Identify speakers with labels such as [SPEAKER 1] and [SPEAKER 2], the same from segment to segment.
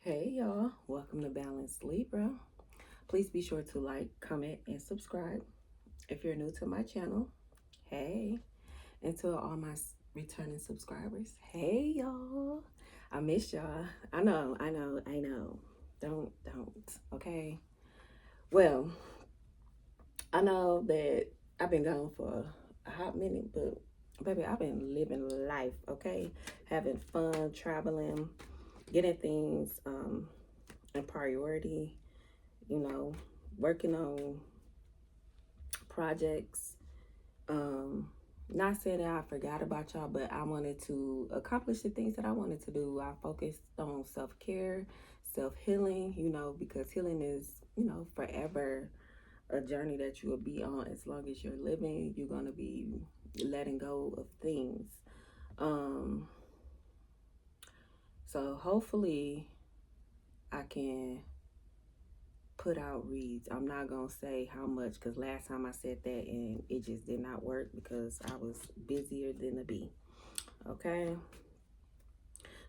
[SPEAKER 1] Hey y'all, welcome to Balanced Libra. Please be sure to like, comment, and subscribe. If you're new to my channel, hey. And to all my returning subscribers, hey y'all. I miss y'all. I know. Don't, okay? Well, I know that I've been gone for a hot minute, but baby, I've been living life, okay? Having fun, traveling, getting things in priority, you know, working on projects. Not saying that I forgot about y'all, but I wanted to accomplish the things that I wanted to do. I focused on self care, self healing, because healing is, forever a journey that you will be on. As long as you're living, you're going to be letting go of things. Um, so hopefully I can put out reads. I'm not gonna say how much because last time I said that and it just did not work because I was busier than a bee. Okay.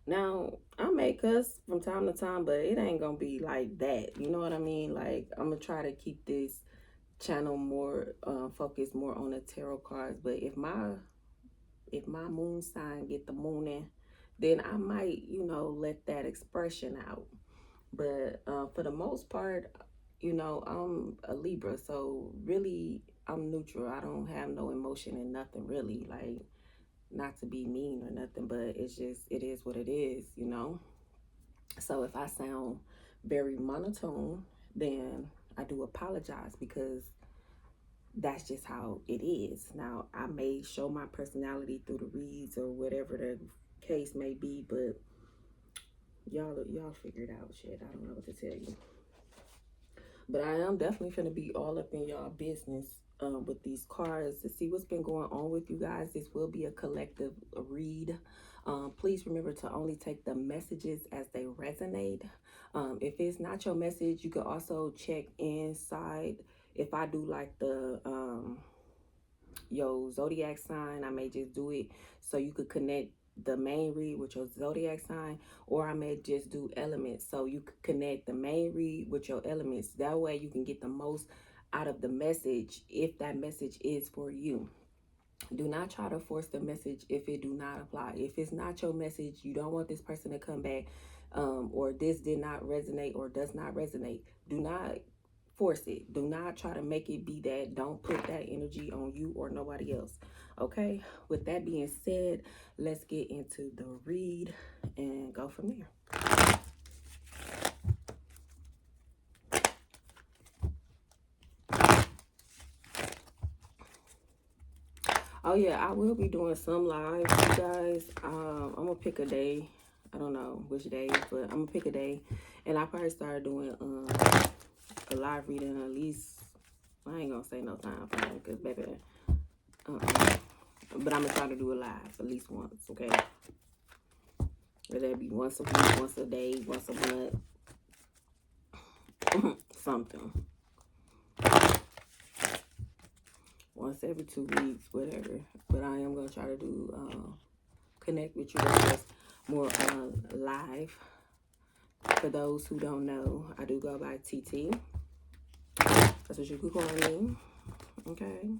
[SPEAKER 1] Now I may cuss from time to time, but it ain't gonna be like that. You know what I mean? Like I'm gonna try to keep this channel more focused more on the tarot cards. But if my moon sign get the mooning, then I might let that expression out. But for the most part, I'm a Libra, so really I'm neutral. I don't have no emotion in nothing really. Like, not to be mean or nothing, but it's just, it is what it is. So if I sound very monotone, then I do apologize because that's just how it is. Now, I may show my personality through the reads or whatever the case may be, but y'all figure it out. Shit, I don't know what to tell you. But I am definitely going to be all up in y'all business with these cards to see what's been going on with you guys. This will be a collective read. Please remember to only take the messages as they resonate. If it's not your message, you can also check inside. If I do like the your zodiac sign, I may just do it so you could connect the main read with your zodiac sign, or I may just do elements so you could connect the main read with your elements. That way you can get the most out of the message if that message is for you. Do not try to force the message if it do not apply. If it's not your message, you don't want this person to come back, or this did not resonate or does not resonate, do not force it. Do not try to make it be that. Don't put that energy on you or nobody else. Okay, with that being said, let's get into the read and go from there. Oh yeah, I will be doing some lives, you guys. I'm gonna pick a day. I don't know which day, but I'm gonna pick a day, and I probably start doing a live reading at least. I ain't gonna say no time frame because baby, but I'm gonna try to do a live at least once, okay? Whether it be once a week, once a day, once a month, something. Once every 2 weeks, whatever. But I am gonna try to do connect with you guys more live. For those who don't know, I do go by TT. That's what you could call me. Okay.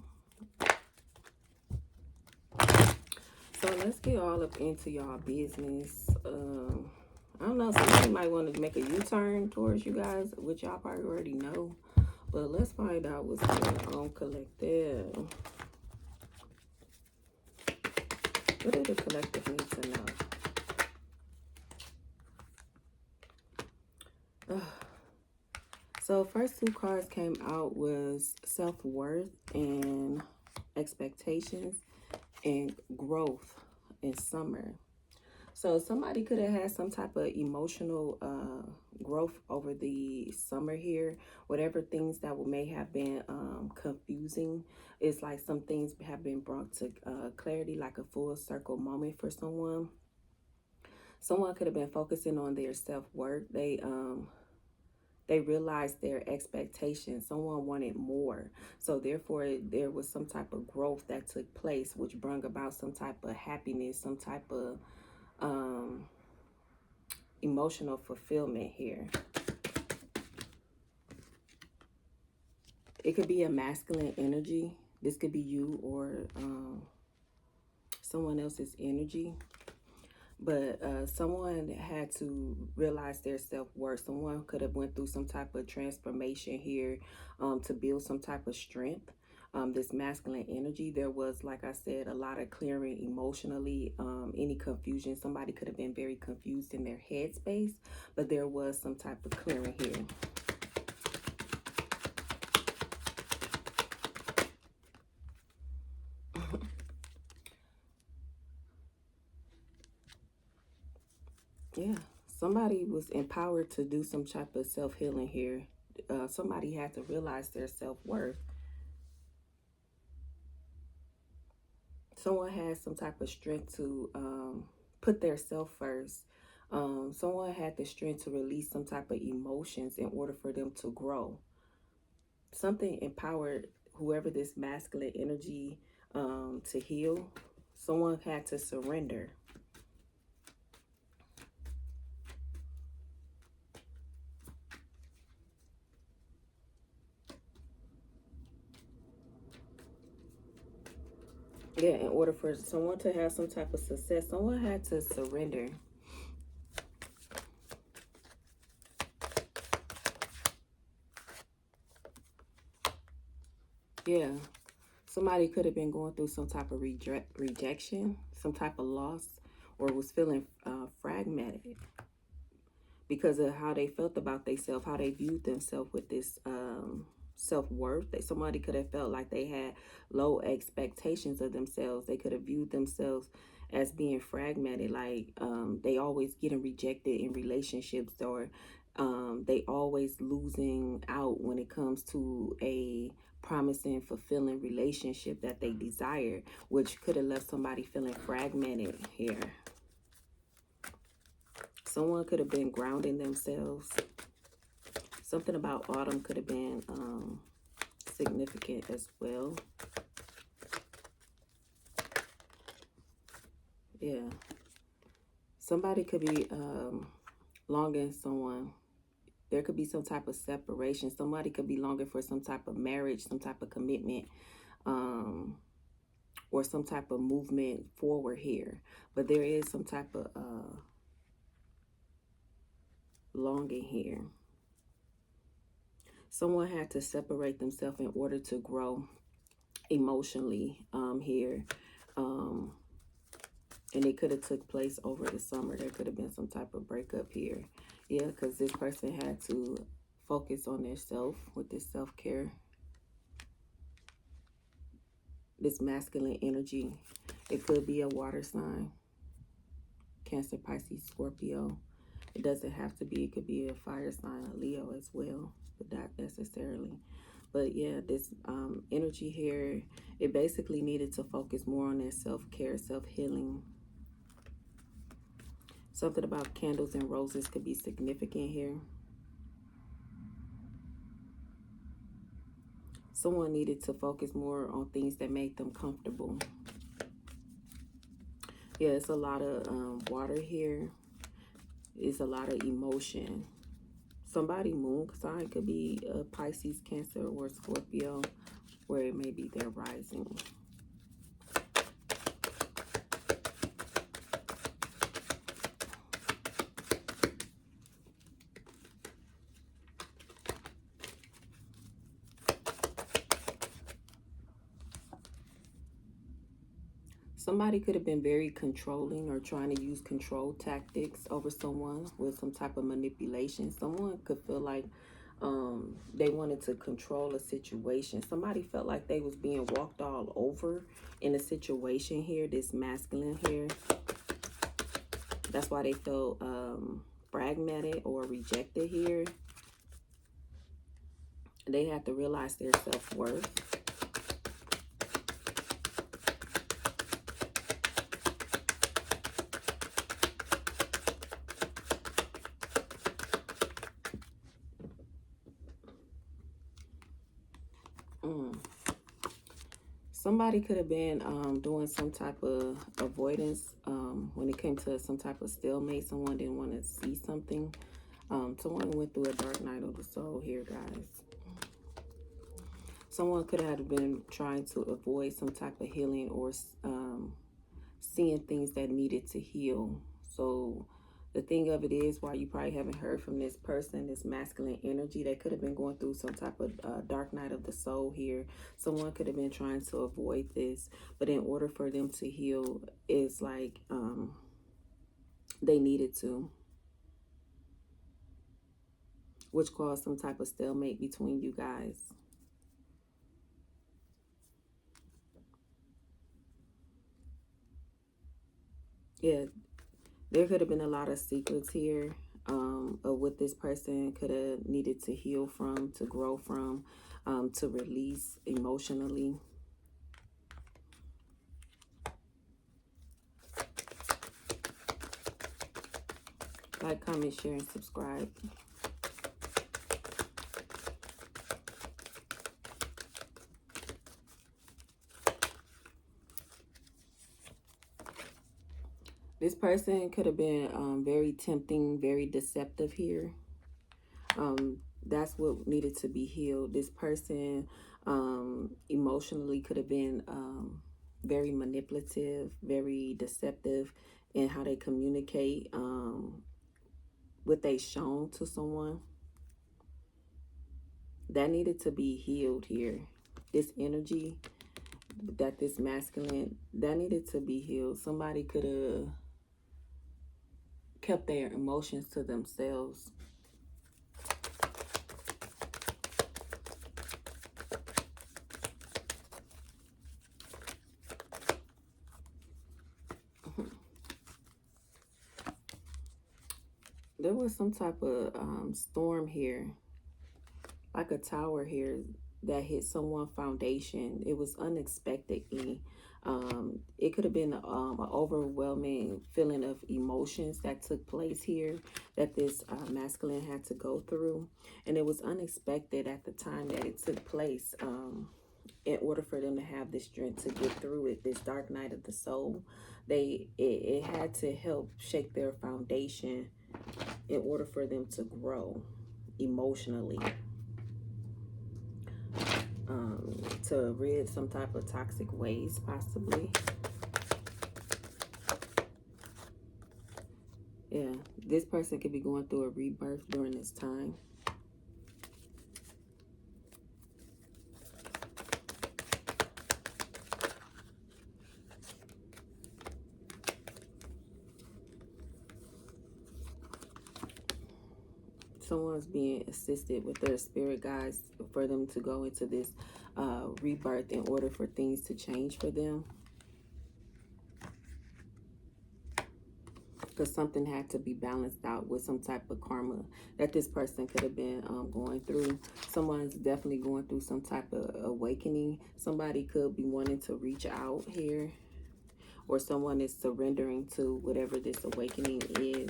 [SPEAKER 1] So let's get all up into y'all business. I don't know, somebody might want to make a U-turn towards you guys, which y'all probably already know. But let's find out what's going on, collective. What do the collective need to know? So first two cards came out was self-worth and expectations and growth in summer. So somebody could have had some type of emotional growth over the summer here. Whatever things that may have been confusing, it's like some things have been brought to clarity, like a full circle moment for someone. Someone could have been focusing on their self-worth. They realized their expectations. Someone wanted more. So therefore, there was some type of growth that took place, which brought about some type of happiness, some type of emotional fulfillment here. It could be a masculine energy. This could be you or someone else's energy. But someone had to realize their self-worth. Someone could have went through some type of transformation here to build some type of strength. This masculine energy, there was, like I said, a lot of clearing emotionally, any confusion. Somebody could have been very confused in their headspace, but there was some type of clearing here. Yeah, somebody was empowered to do some type of self-healing here. Somebody had to realize their self-worth. Someone has some type of strength to put their self first. Someone had the strength to release some type of emotions in order for them to grow. Something empowered whoever this masculine energy to heal. Someone had to surrender. Yeah, in order for someone to have some type of success, someone had to surrender. Yeah, somebody could have been going through some type of rejection, some type of loss, or was feeling fragmented because of how they felt about themselves, how they viewed themselves with this self-worth. That somebody could have felt like they had low expectations of themselves. They could have viewed themselves as being fragmented, like they always getting rejected in relationships, or they always losing out when it comes to a promising, fulfilling relationship that they desire, which could have left somebody feeling fragmented here. Someone could have been grounding themselves. Something about autumn could have been significant as well. Yeah. Somebody could be longing someone. There could be some type of separation. Somebody could be longing for some type of marriage, some type of commitment, or some type of movement forward here. But there is some type of longing here. Someone had to separate themselves in order to grow emotionally here. And it could have took place over the summer. There could have been some type of breakup here. Yeah, because this person had to focus on their self with this self-care. This masculine energy. It could be a water sign. Cancer, Pisces, Scorpio. It doesn't have to be. It could be a fire sign, a Leo as well, but not necessarily. But yeah, this energy here, it basically needed to focus more on their self-care, self-healing. Something about candles and roses could be significant here. Someone needed to focus more on things that made them comfortable. Yeah, it's a lot of water here. It's a lot of emotion. Somebody moon sign could be a Pisces, Cancer, or Scorpio, where it may be their rising. Somebody could have been very controlling or trying to use control tactics over someone with some type of manipulation. Someone could feel like they wanted to control a situation. Somebody felt like they was being walked all over in a situation here, this masculine here. That's why they felt fragmented or rejected here. They had to realize their self-worth. Somebody could have been doing some type of avoidance when it came to some type of stalemate. Someone didn't want to see something. Someone went through a dark night of the soul here, guys. Someone could have been trying to avoid some type of healing or seeing things that needed to heal. So the thing of it is, while you probably haven't heard from this person, this masculine energy, they could have been going through some type of dark night of the soul here. Someone could have been trying to avoid this, but in order for them to heal, it's like they needed to, which caused some type of stalemate between you guys. Yeah, there could have been a lot of secrets here of what this person could have needed to heal from, to grow from, to release emotionally. Like, comment, share, and subscribe. This person could have been very tempting, very deceptive here. That's what needed to be healed. This person emotionally could have been very manipulative, very deceptive in how they communicate, what they shown to someone. That needed to be healed here. This energy, that this masculine, that needed to be healed. Somebody could have kept their emotions to themselves. There was some type of storm here, like a tower here, that hit someone's foundation. It was unexpectedly. It could have been an overwhelming feeling of emotions that took place here, that this masculine had to go through. And it was unexpected at the time that it took place. In order for them to have the strength to get through it, this dark night of the soul, it had to help shake their foundation in order for them to grow emotionally, to rid some type of toxic ways, possibly. Yeah, this person could be going through a rebirth during this time. Someone's being assisted with their spirit guides for them to go into this rebirth in order for things to change for them. Because something had to be balanced out with some type of karma that this person could have been going through. Someone's definitely going through some type of awakening. Somebody could be wanting to reach out here, or someone is surrendering to whatever this awakening is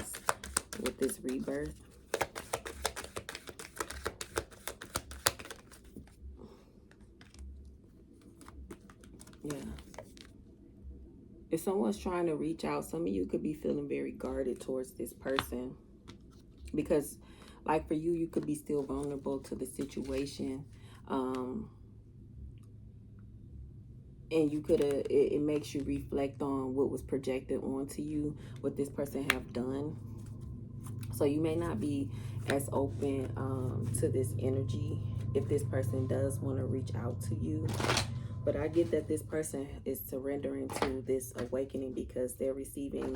[SPEAKER 1] with this rebirth. Yeah. If someone's trying to reach out, some of you could be feeling very guarded towards this person. Because, like for you, you could be still vulnerable to the situation. And you could have, it makes you reflect on what was projected onto you, what this person have done. So you may not be as open to this energy if this person does want to reach out to you. But I get that this person is surrendering to this awakening because they're receiving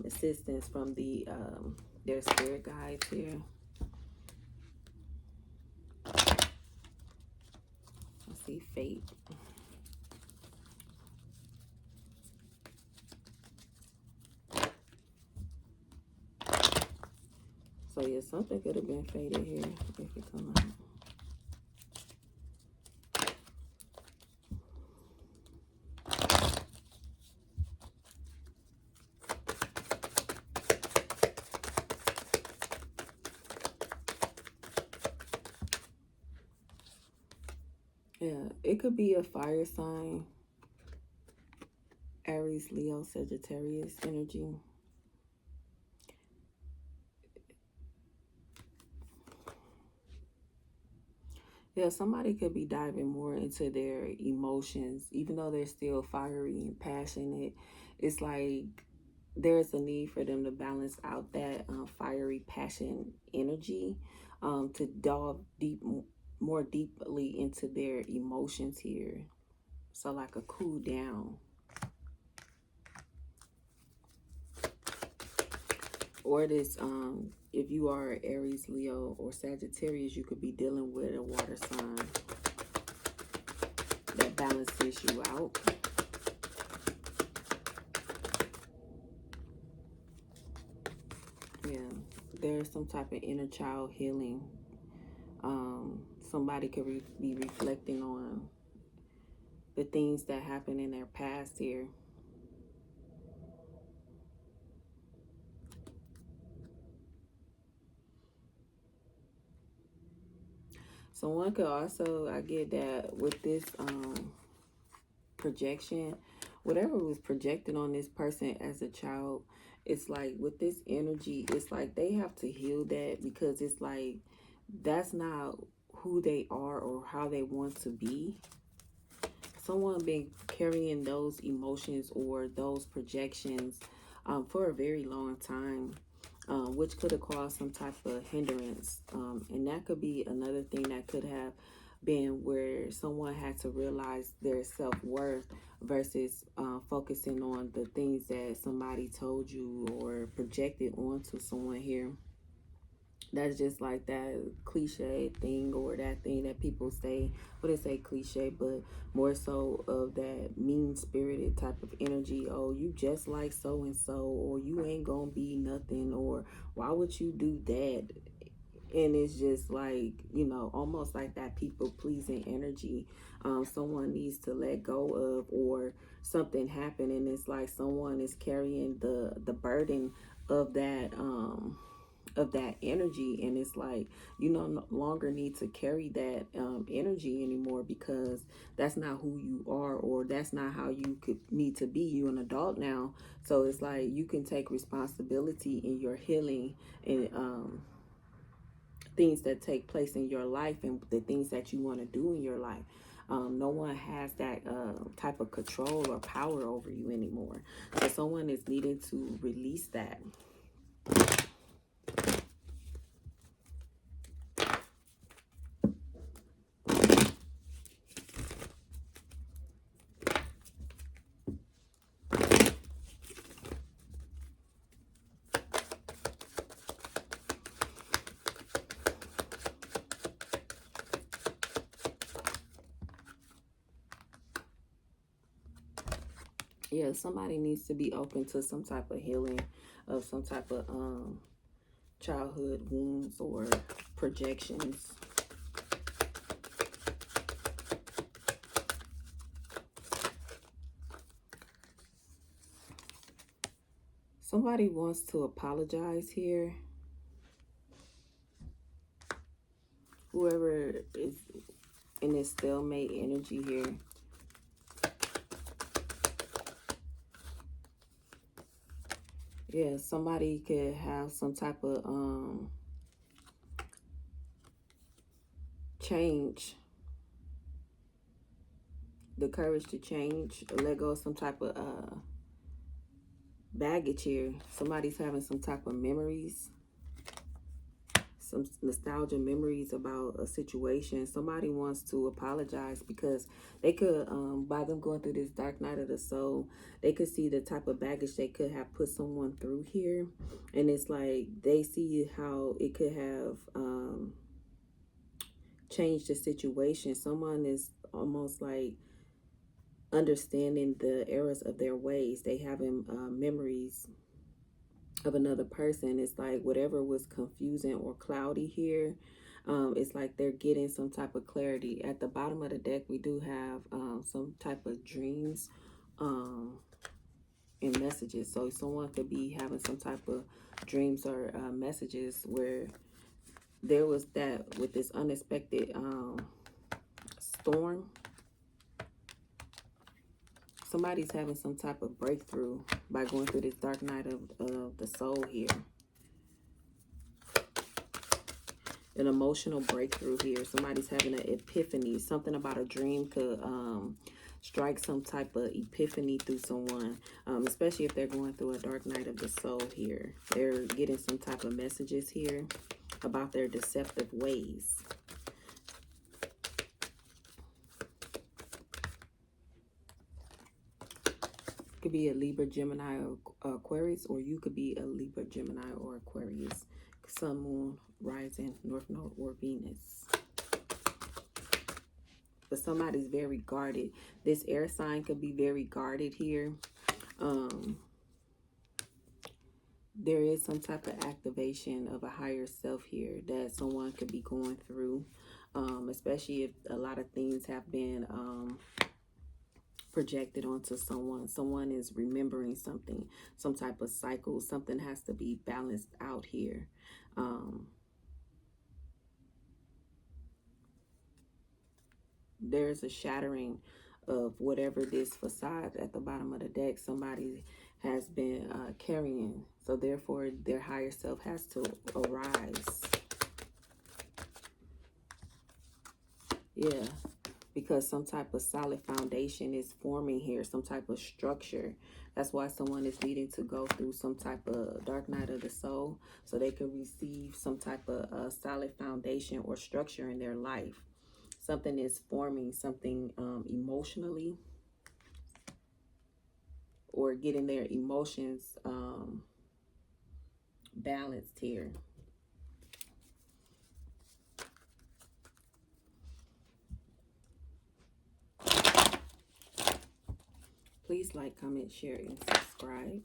[SPEAKER 1] assistance from their spirit guides here. I see fate. So yeah, something could have been fated here if it come out. Yeah, it could be a fire sign. Aries, Leo, Sagittarius energy. Yeah, somebody could be diving more into their emotions, even though they're still fiery and passionate. It's like there's a need for them to balance out that fiery passion energy, to delve more deeply into their emotions here. So like a cool down. Or this, if you are Aries, Leo, or Sagittarius, you could be dealing with a water sign that balances you out. Yeah, there's some type of inner child healing. Somebody could be reflecting on the things that happened in their past here. Someone could also, I get that with this projection, whatever was projected on this person as a child, it's like with this energy, it's like they have to heal that, because it's like that's not who they are or how they want to be. Someone been carrying those emotions or those projections for a very long time, which could have caused some type of hindrance. And that could be another thing that could have been where someone had to realize their self-worth versus focusing on the things that somebody told you or projected onto someone here. That's just like that cliche thing, or that thing that people say, what they say cliche, but more so of that mean-spirited type of energy. Oh, you just like so-and-so, or you ain't gonna be nothing, or why would you do that? And it's just like, you know, almost like that people-pleasing energy. Someone needs to let go of, or something happened, and it's like someone is carrying the burden of that energy, and it's like you no longer need to carry that energy anymore, because that's not who you are, or that's not how you could need to be. You're an adult now, so it's like you can take responsibility in your healing and things that take place in your life and the things that you want to do in your life. No one has that type of control or power over you anymore, so someone is needing to release that. Yeah, somebody needs to be open to some type of healing of some type of childhood wounds or projections. Somebody wants to apologize here. Whoever is in this stalemate energy here. Yeah, somebody could have some type of change. The courage to change, or let go of some type of baggage here. Somebody's having some type of memories, some nostalgia memories about a situation. Somebody wants to apologize because they could, by them going through this dark night of the soul, they could see the type of baggage they could have put someone through here. And it's like they see how it could have changed the situation. Someone is almost like understanding the errors of their ways. They having memories of another person. It's like whatever was confusing or cloudy here, it's like they're getting some type of clarity. At the bottom of the deck, we do have some type of dreams and messages. So someone could be having some type of dreams or messages where there was that with this unexpected storm. Somebody's having some type of breakthrough by going through this dark night of the soul here. An emotional breakthrough here. Somebody's having an epiphany. Something about a dream could strike some type of epiphany through someone, especially if they're going through a dark night of the soul here. They're getting some type of messages here about their deceptive ways. Could be a Libra, Gemini, or Aquarius, or you could be a Libra, Gemini, or Aquarius. Sun, Moon, Rising, North Node, or Venus. But somebody's very guarded. This air sign could be very guarded here. There is some type of activation of a higher self here that someone could be going through, especially if a lot of things have been projected onto someone. Someone is remembering something, some type of cycle. Something has to be balanced out here. There's a shattering of whatever this facade at the bottom of the deck somebody has been carrying. So therefore, their higher self has to arise. Yeah. Because some type of solid foundation is forming here, some type of structure. That's why someone is needing to go through some type of dark night of the soul so they can receive some type of solid foundation or structure in their life. Something is forming, something emotionally, or getting their emotions balanced here. Please like, comment, share, and subscribe.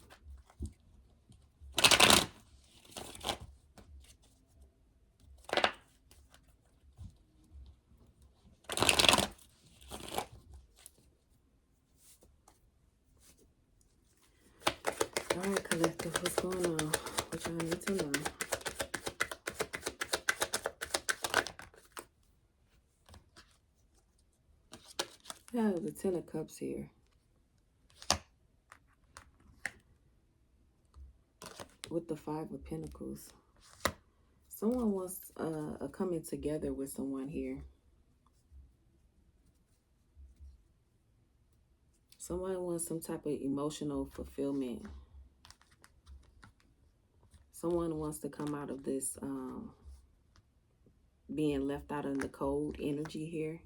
[SPEAKER 1] All right, collective, what's going on? What y'all need to know? Yeah, the Ten of Cups here. With the Five of Pentacles. Someone wants a coming together with someone here. Someone wants some type of emotional fulfillment. Someone wants to come out of this being left out in the cold energy here.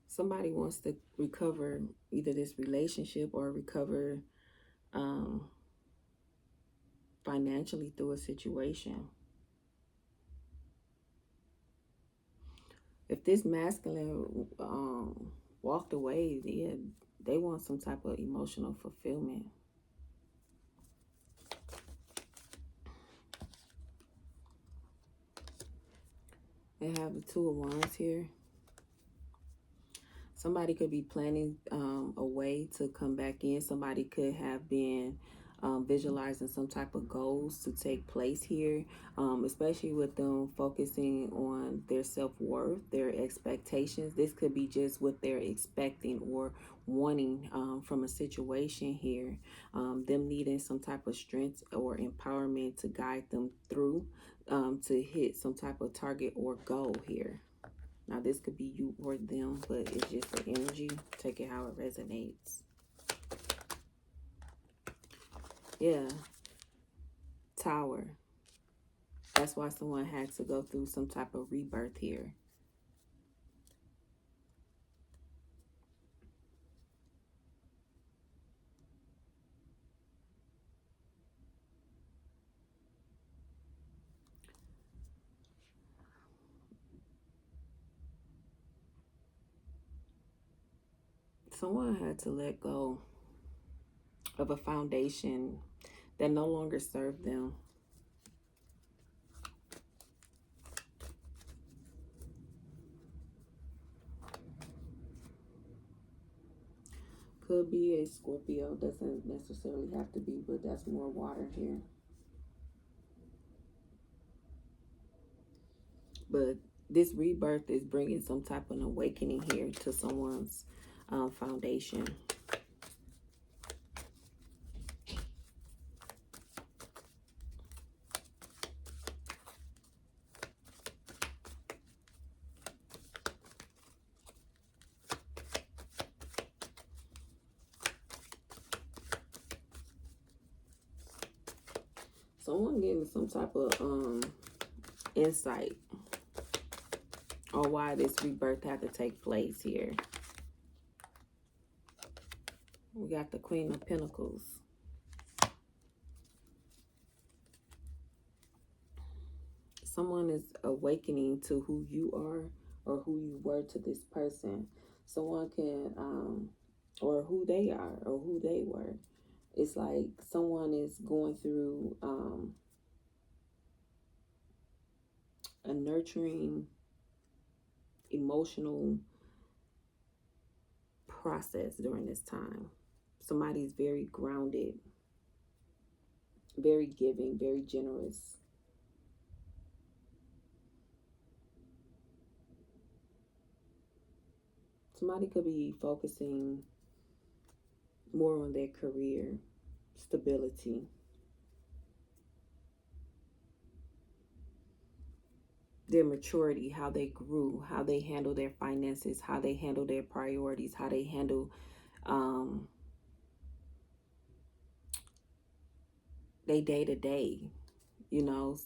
[SPEAKER 1] Somebody wants to recover either this relationship or recover financially through a situation. If this masculine walked away, yeah, they want some type of emotional fulfillment. They have the Two of Wands here. Somebody could be planning a way to come back in. Somebody could have been visualizing some type of goals to take place here, especially with them focusing on their self-worth, their expectations. This could be just what they're expecting or wanting from a situation here. Them needing some type of strength or empowerment to guide them through to hit some type of target or goal here. Now, this could be you or them, but it's just the energy. Take it how it resonates. Yeah. Tower. That's why someone had to go through some type of rebirth here. Someone had to let go of a foundation that no longer served them. could be a Scorpio. Doesn't necessarily have to be, but that's more water here. But this rebirth is bringing some type of awakening here to someone's foundation. Someone getting some type of insight on why this rebirth had to take place here. We got the Queen of Pentacles. Someone is awakening to who you are or who you were to this person. Someone can, or who they are or who they were. It's like someone is going through a nurturing, emotional process during this time. Somebody's very grounded, very giving, very generous. Somebody could be focusing more on their career, stability. Their maturity, how they grew, how they handle their finances, how they handle their priorities, how they handle they day-to-day. You know,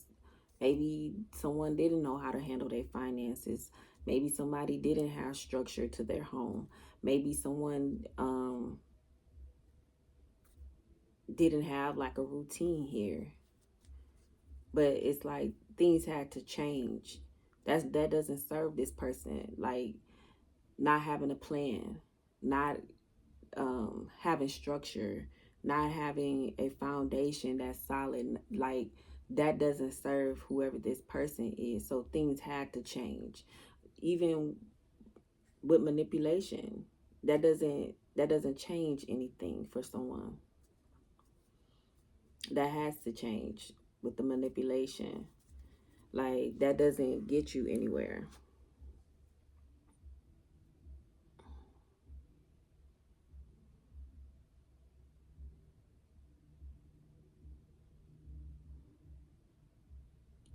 [SPEAKER 1] maybe someone didn't know how to handle their finances. Maybe somebody didn't have structure to their home. Maybe someone didn't have like a routine here. But it's like things had to change. That doesn't serve this person. Like not having a plan, not having structure, not having a foundation that's solid. Like that doesn't serve whoever this person is. So things had to change. Even with manipulation, that doesn't change anything for someone. That has to change with the manipulation. Like that doesn't get you anywhere.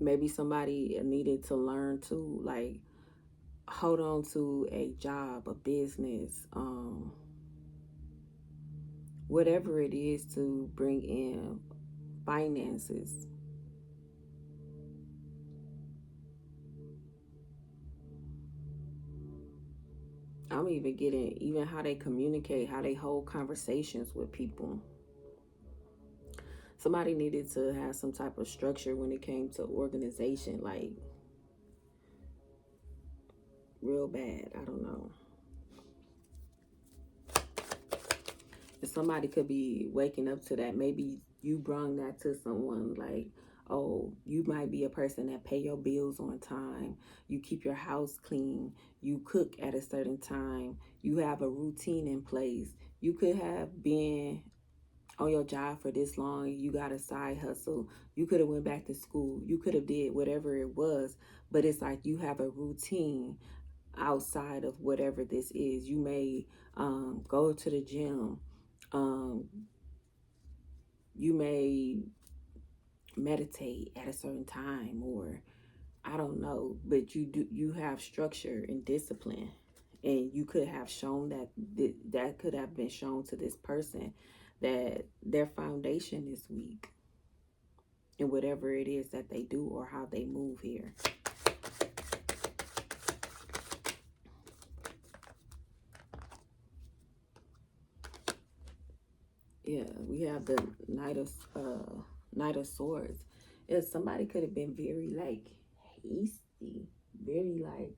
[SPEAKER 1] Maybe somebody needed to learn to like hold on to a job, a business, whatever it is to bring in finances. I'm even getting even how they communicate, how they hold conversations with people. Somebody needed to have some type of structure when it came to organization, like real bad. I don't know. And somebody could be waking up to that. Maybe you brung that to someone, like, oh, you might be a person that pay your bills on time. You keep your house clean. You cook at a certain time. You have a routine in place. You could have been on your job for this long. You got a side hustle. You could have went back to school. You could have did whatever it was. But it's like you have a routine outside of whatever this is. You may go to the gym. Um, you may meditate at a certain time, or I don't know, but you have structure and discipline, and you could have shown that that could have been shown to this person that their foundation is weak in whatever it is that they do or how they move here. Yeah, we have the Knight of Swords. Yeah, somebody could have been very like hasty, very like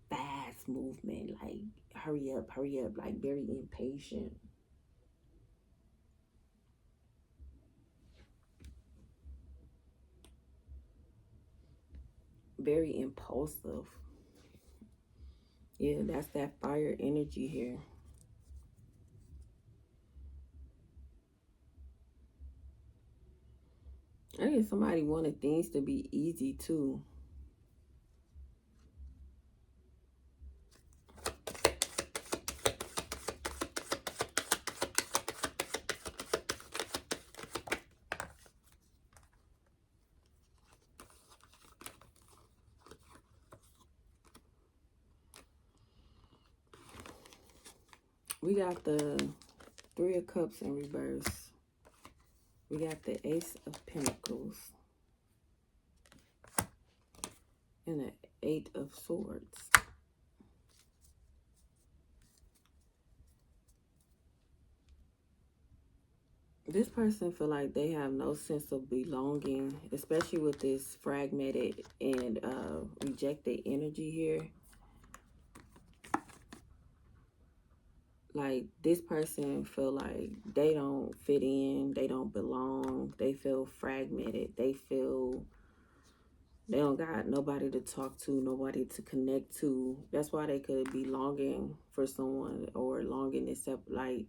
[SPEAKER 1] fast movement, like hurry up, like very impatient. Very impulsive. Yeah, that's that fire energy here. I guess somebody wanted things to be easy too. We got the Three of Cups in reverse. We got the Ace of Pentacles. And the Eight of Swords. This person feel like they have no sense of belonging, especially with this fragmented and rejected energy here. Like, this person feel like they don't fit in, they don't belong, they feel fragmented, they feel they don't got nobody to talk to, nobody to connect to. That's why they could be longing for someone, or longing to like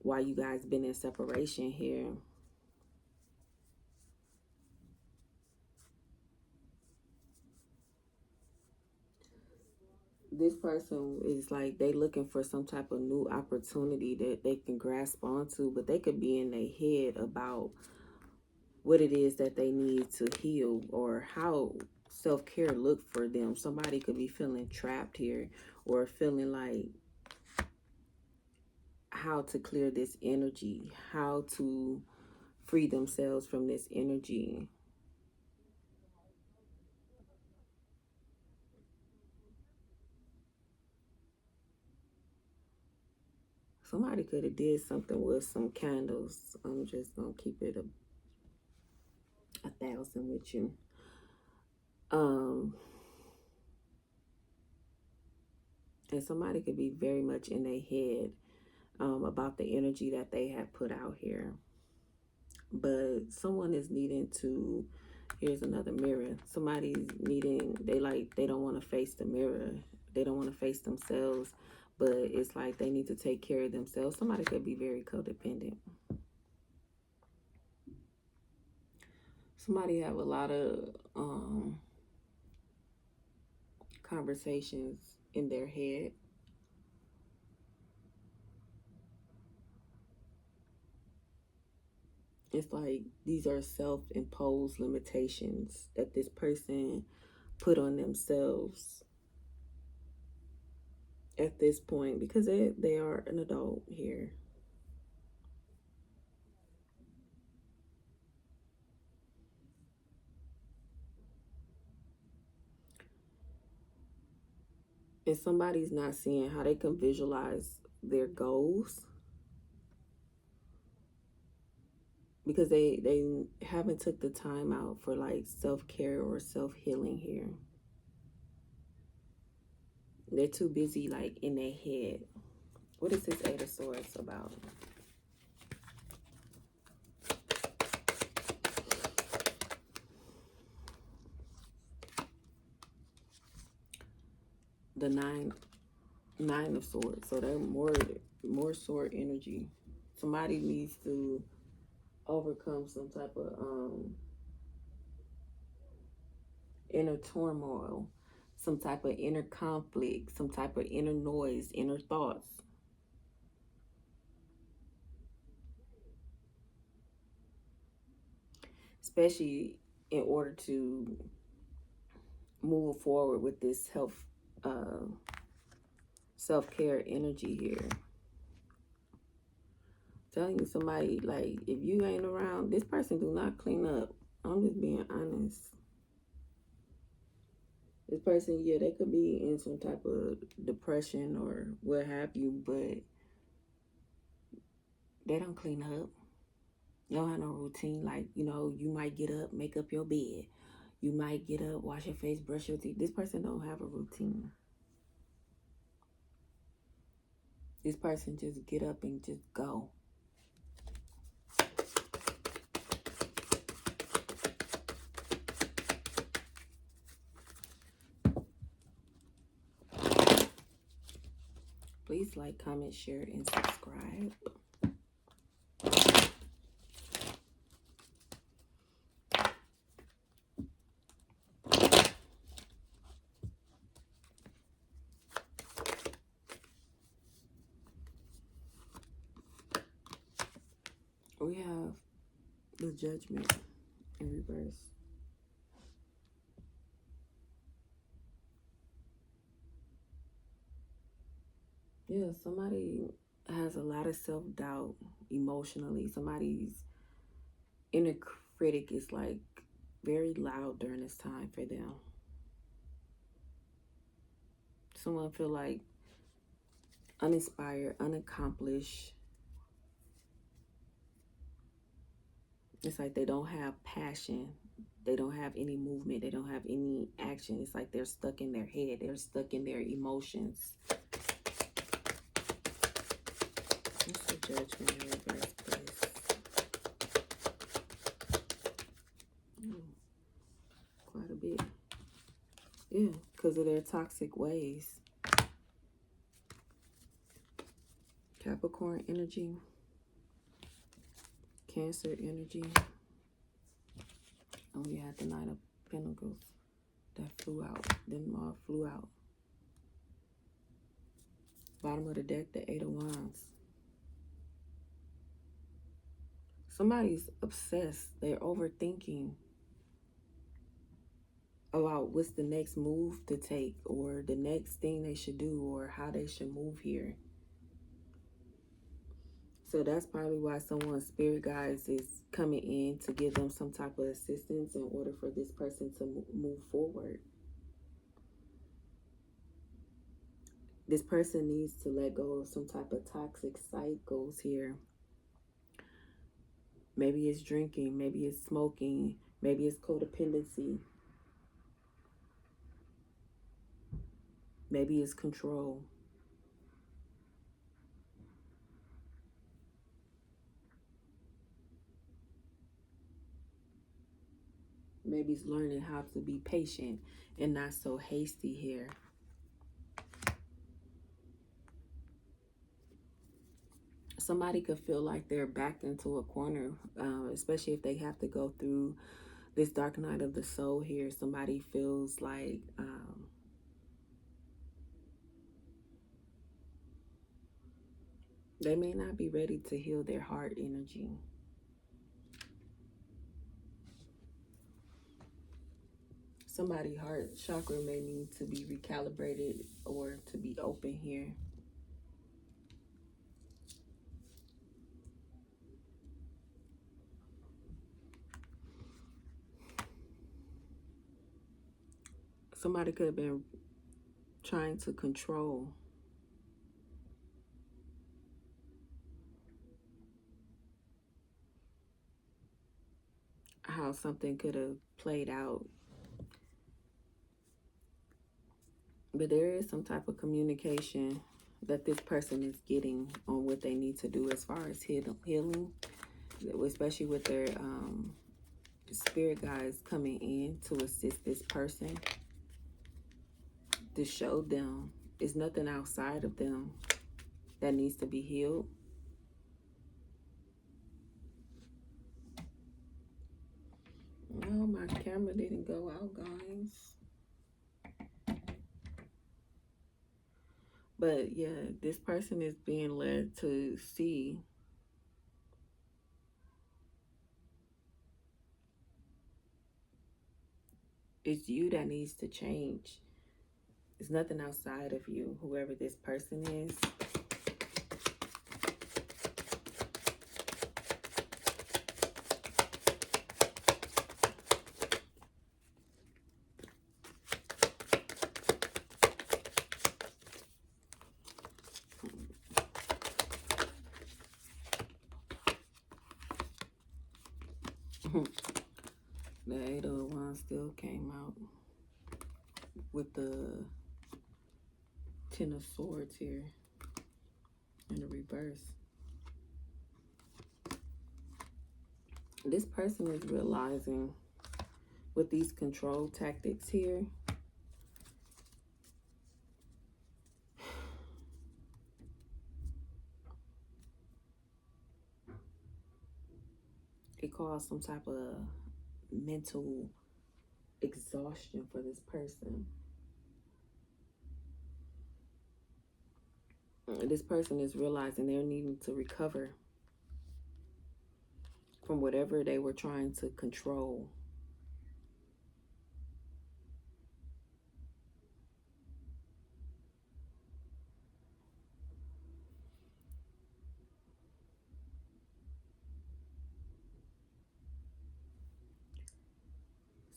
[SPEAKER 1] why you guys been in separation here. This person is like they looking for some type of new opportunity that they can grasp onto, but they could be in their head about what it is that they need to heal, or how self-care look for them. Somebody could be feeling trapped here, or feeling like how to clear this energy, how to free themselves from this energy. Somebody could have did something with some candles. I'm just gonna keep it a thousand with you. And somebody could be very much in their head about the energy that they have put out here. But someone is needing to, here's another mirror. Somebody's needing, they don't want to face the mirror. They don't want to face themselves, but it's like they need to take care of themselves. Somebody could be very codependent. Somebody have a lot of conversations in their head. It's like these are self-imposed limitations that this person put on themselves at this point, because they are an adult here. And somebody's not seeing how they can visualize their goals, because they haven't took the time out for like self-care or self-healing here. They're too busy like in their head. What is this Eight of Swords about? The nine of Swords. So they're more sword energy. Somebody needs to overcome some type of inner turmoil, some type of inner conflict, some type of inner noise, inner thoughts. Especially in order to move forward with this self-care energy here. Telling you, somebody, like, if you ain't around, this person do not clean up. I'm just being honest. This person, yeah, they could be in some type of depression or what have you, but they don't clean up. You don't have no routine. Like, you know, you might get up, make up your bed. You might get up, wash your face, brush your teeth. This person don't have a routine. This person just get up and just go. Please like, comment, share, and subscribe. We have the Judgment in reverse. Yeah, somebody has a lot of self-doubt emotionally. Somebody's inner critic is like very loud during this time for them. Someone feel like uninspired, unaccomplished. It's like they don't have passion. They don't have any movement. They don't have any action. It's like they're stuck in their head. They're stuck in their emotions. What's the Judgment in reverse, please? Quite a bit. Yeah, because of their toxic ways. Capricorn energy. Cancer energy. Oh, we had the Knight of Pentacles that flew out. Them all flew out. Bottom of the deck, the Eight of Wands. Somebody's obsessed. They're overthinking about what's the next move to take, or the next thing they should do, or how they should move here. So that's probably why someone's spirit guides is coming in to give them some type of assistance in order for this person to move forward. This person needs to let go of some type of toxic cycles here. Maybe it's drinking, maybe it's smoking, maybe it's codependency, maybe it's control. Maybe it's learning how to be patient and not so hasty here. Somebody could feel like they're backed into a corner, especially if they have to go through this dark night of the soul here. Somebody feels like they may not be ready to heal their heart energy. Somebody's heart chakra may need to be recalibrated or to be open here. Somebody could have been trying to control how something could have played out. But there is some type of communication that this person is getting on what they need to do as far as healing, especially with their spirit guides coming in to assist this person, to show them it's nothing outside of them that needs to be healed. No, my camera didn't go out, guys. But yeah, this person is being led to see it's you that needs to change. It's nothing outside of you, whoever this person is. The Eight of Wands still came out with the Ten of Swords here in the reverse. This person is realizing with these control tactics here, it caused some type of mental exhaustion for this person. This person is realizing they're needing to recover. from whatever they were trying to control.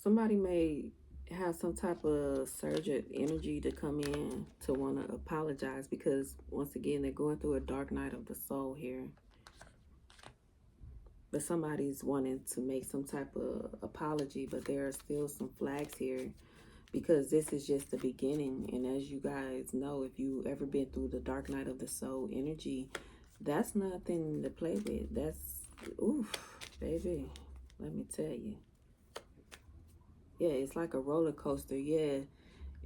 [SPEAKER 1] Somebody may have some type of surge of energy to come in to want to apologize because, once again, they're going through a dark night of the soul here. But somebody's wanting to make some type of apology, but there are still some flags here because this is just the beginning. And as you guys know, if you ever been through the dark night of the soul energy, that's nothing to play with. That's, oof, baby, let me tell you. Yeah, it's like a roller coaster. Yeah,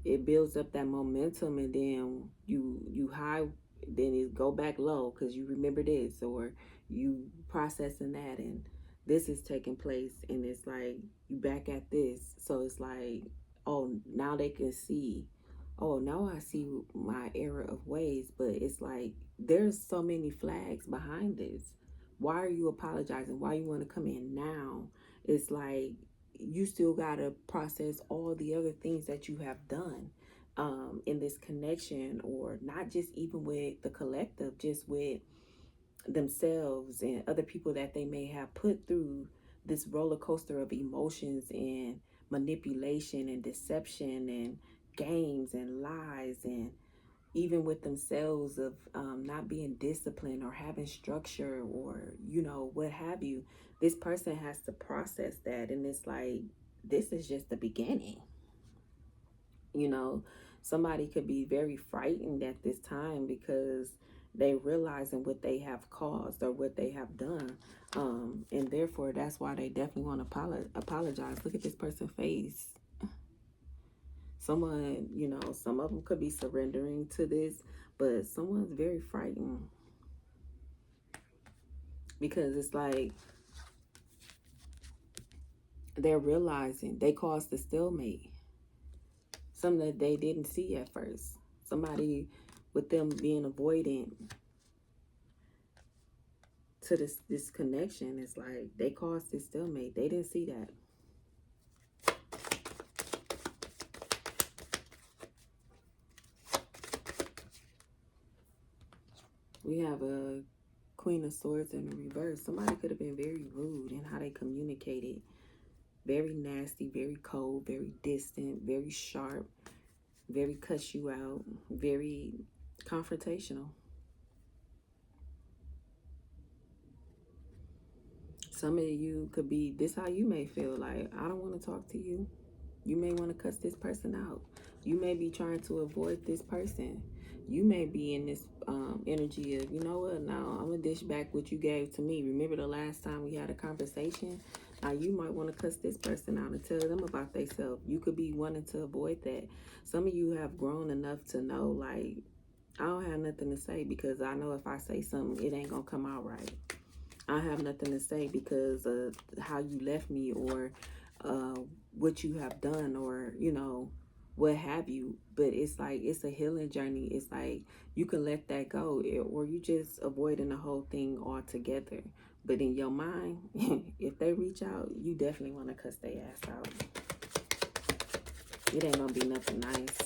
[SPEAKER 1] it builds up that momentum, and then you high, then it go back low because you remember this, or you processing that, and this is taking place, and it's like you back at this. So it's like, oh, now they can see, oh, now I see my error of ways. But it's like there's so many flags behind this. Why are you apologizing? Why you want to come in now? It's like you still got to process all the other things that you have done in this connection, or not just even with the collective, just with themselves and other people that they may have put through this roller coaster of emotions and manipulation and deception and games and lies, and even with themselves of not being disciplined or having structure, or what have you. This person has to process that, and it's like this is just the beginning. you know Somebody could be very frightened at this time because they realizing what they have caused or what they have done, and therefore that's why they definitely want to apologize. Look at this person's face. Someone, some of them could be surrendering to this, but someone's very frightened because it's like they're realizing they caused the stalemate, something that they didn't see at first. Somebody with them being avoidant to this connection, is like they caused this stalemate. They didn't see that. We have a Queen of Swords in reverse. Somebody could have been very rude in how they communicated. Very nasty, very cold, very distant, very sharp, very cuss you out, very confrontational. Some of you could be this how you may feel, like, I don't want to talk to you. You may want to cuss this person out. You may be trying to avoid this person. You may be in this energy of, you know what, now I'm going to dish back what you gave to me. Remember the last time we had a conversation? Now you might want to cuss this person out and tell them about themselves. You could be wanting to avoid that. Some of you have grown enough to know, like, I don't have nothing to say because I know if I say something, it ain't going to come out right. I have nothing to say because of how you left me, or what you have done, or what have you. But it's like it's a healing journey. It's like you can let that go, or you just avoiding the whole thing altogether. But in your mind, if they reach out, you definitely want to cuss their ass out. It ain't gonna be nothing nice.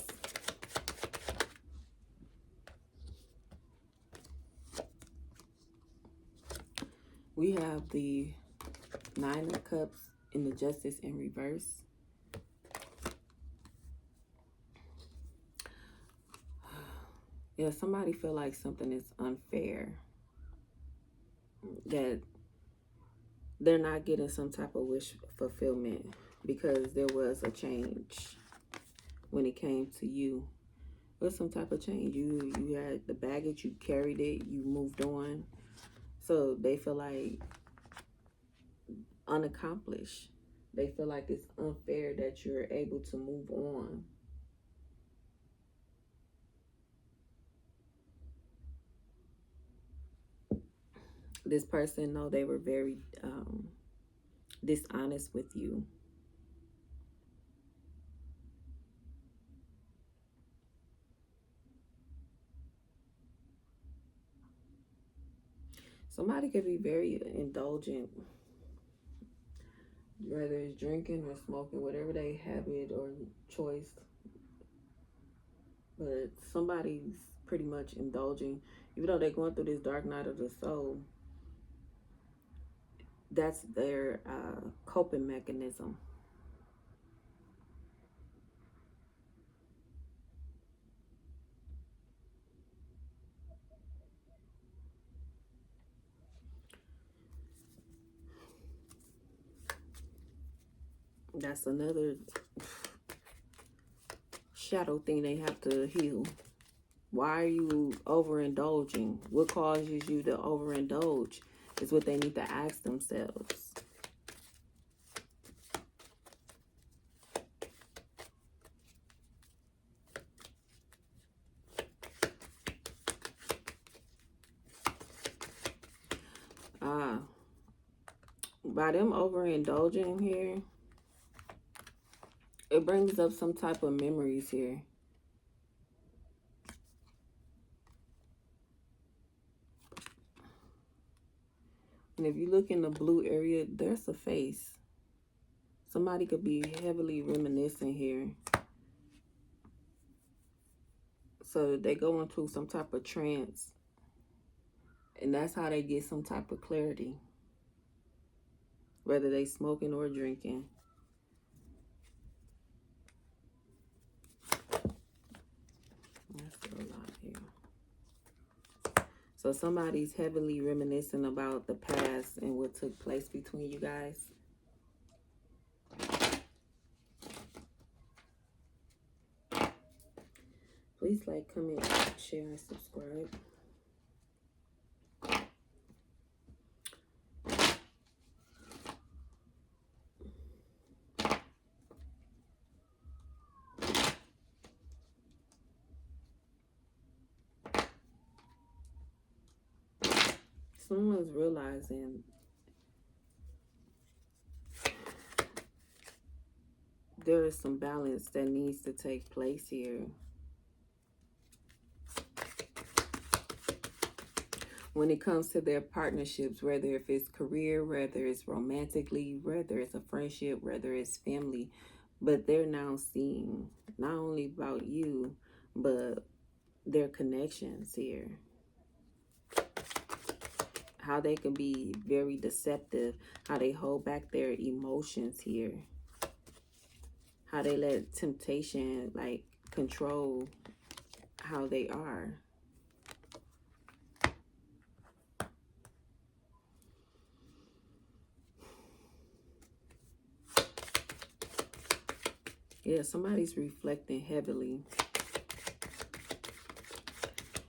[SPEAKER 1] We have the Nine of Cups in the Justice in reverse. Yeah, somebody feel like something is unfair, that they're not getting some type of wish fulfillment because there was a change when it came to you. There's some type of change. You had the baggage, you carried it, you moved on. So they feel like unaccomplished. They feel like it's unfair that you're able to move on. This person know they were very dishonest with you. Somebody could be very indulgent whether it's drinking or smoking, whatever they habit or choice. But somebody's pretty much indulging, even though they're going through this dark night of the soul. That's their coping mechanism. That's another shadow thing they have to heal. Why are you overindulging? What causes you to overindulge is what they need to ask themselves. Ah, by them overindulging here, it brings up some type of memories here. And if you look in the blue area, there's a face. Somebody could be heavily reminiscent here. So they go into some type of trance. And that's how they get some type of clarity. Whether they smoking or drinking. That's a lot here. So somebody's heavily reminiscing about the past and what took place between you guys. Please like, comment, share, and subscribe. Someone's realizing there is some balance that needs to take place here. When it comes to their partnerships, whether if it's career, whether it's romantically, whether it's a friendship, whether it's family, but they're now seeing not only about you, but their connections here. How they can be very deceptive, how they hold back their emotions here. How they let temptation like control how they are. Yeah, somebody's reflecting heavily.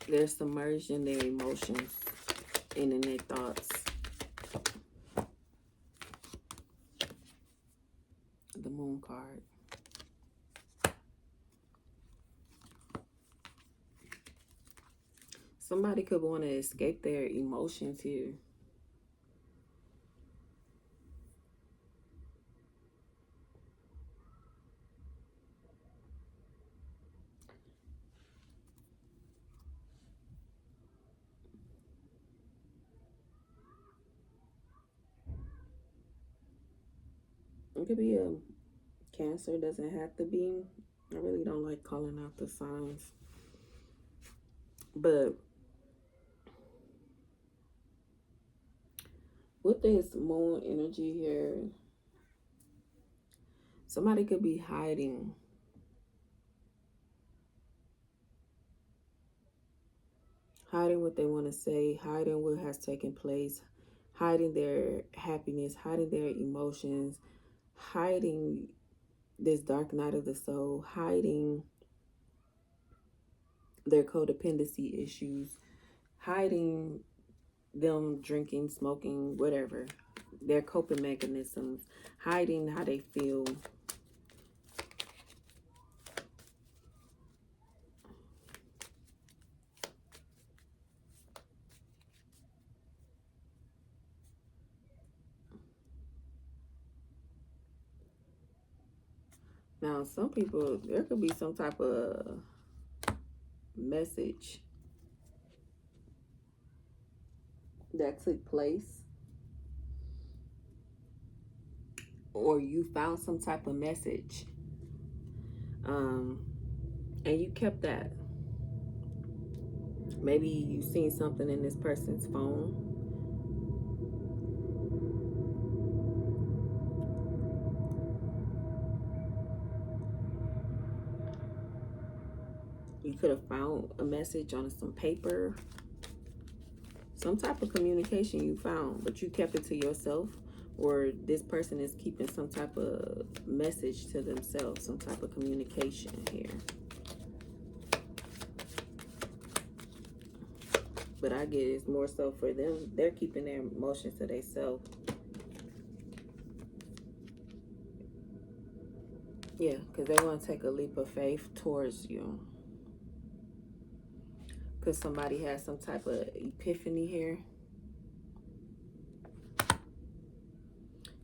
[SPEAKER 1] They're submerged in their emotions and in their thoughts. The Moon card. Somebody could want to escape their emotions here. It could be a Cancer, doesn't have to be. I really don't like calling out the signs. But with this moon energy here, somebody could be hiding. Hiding what they want to say, hiding what has taken place, hiding their happiness, hiding their emotions, hiding this dark night of the soul, hiding their codependency issues, hiding them drinking, smoking, whatever, their coping mechanisms, hiding how they feel. Now, some people, there could be some type of message that took place or you found some type of message, and you kept that. Maybe you seen something in this person's phone. You could have found a message on some paper, some type of communication you found, but you kept it to yourself, or this person is keeping some type of message to themselves, some type of communication here. But I get it's more so for them. They're keeping their emotions to themselves. Yeah, because they want to take a leap of faith towards you. Because somebody has some type of epiphany here.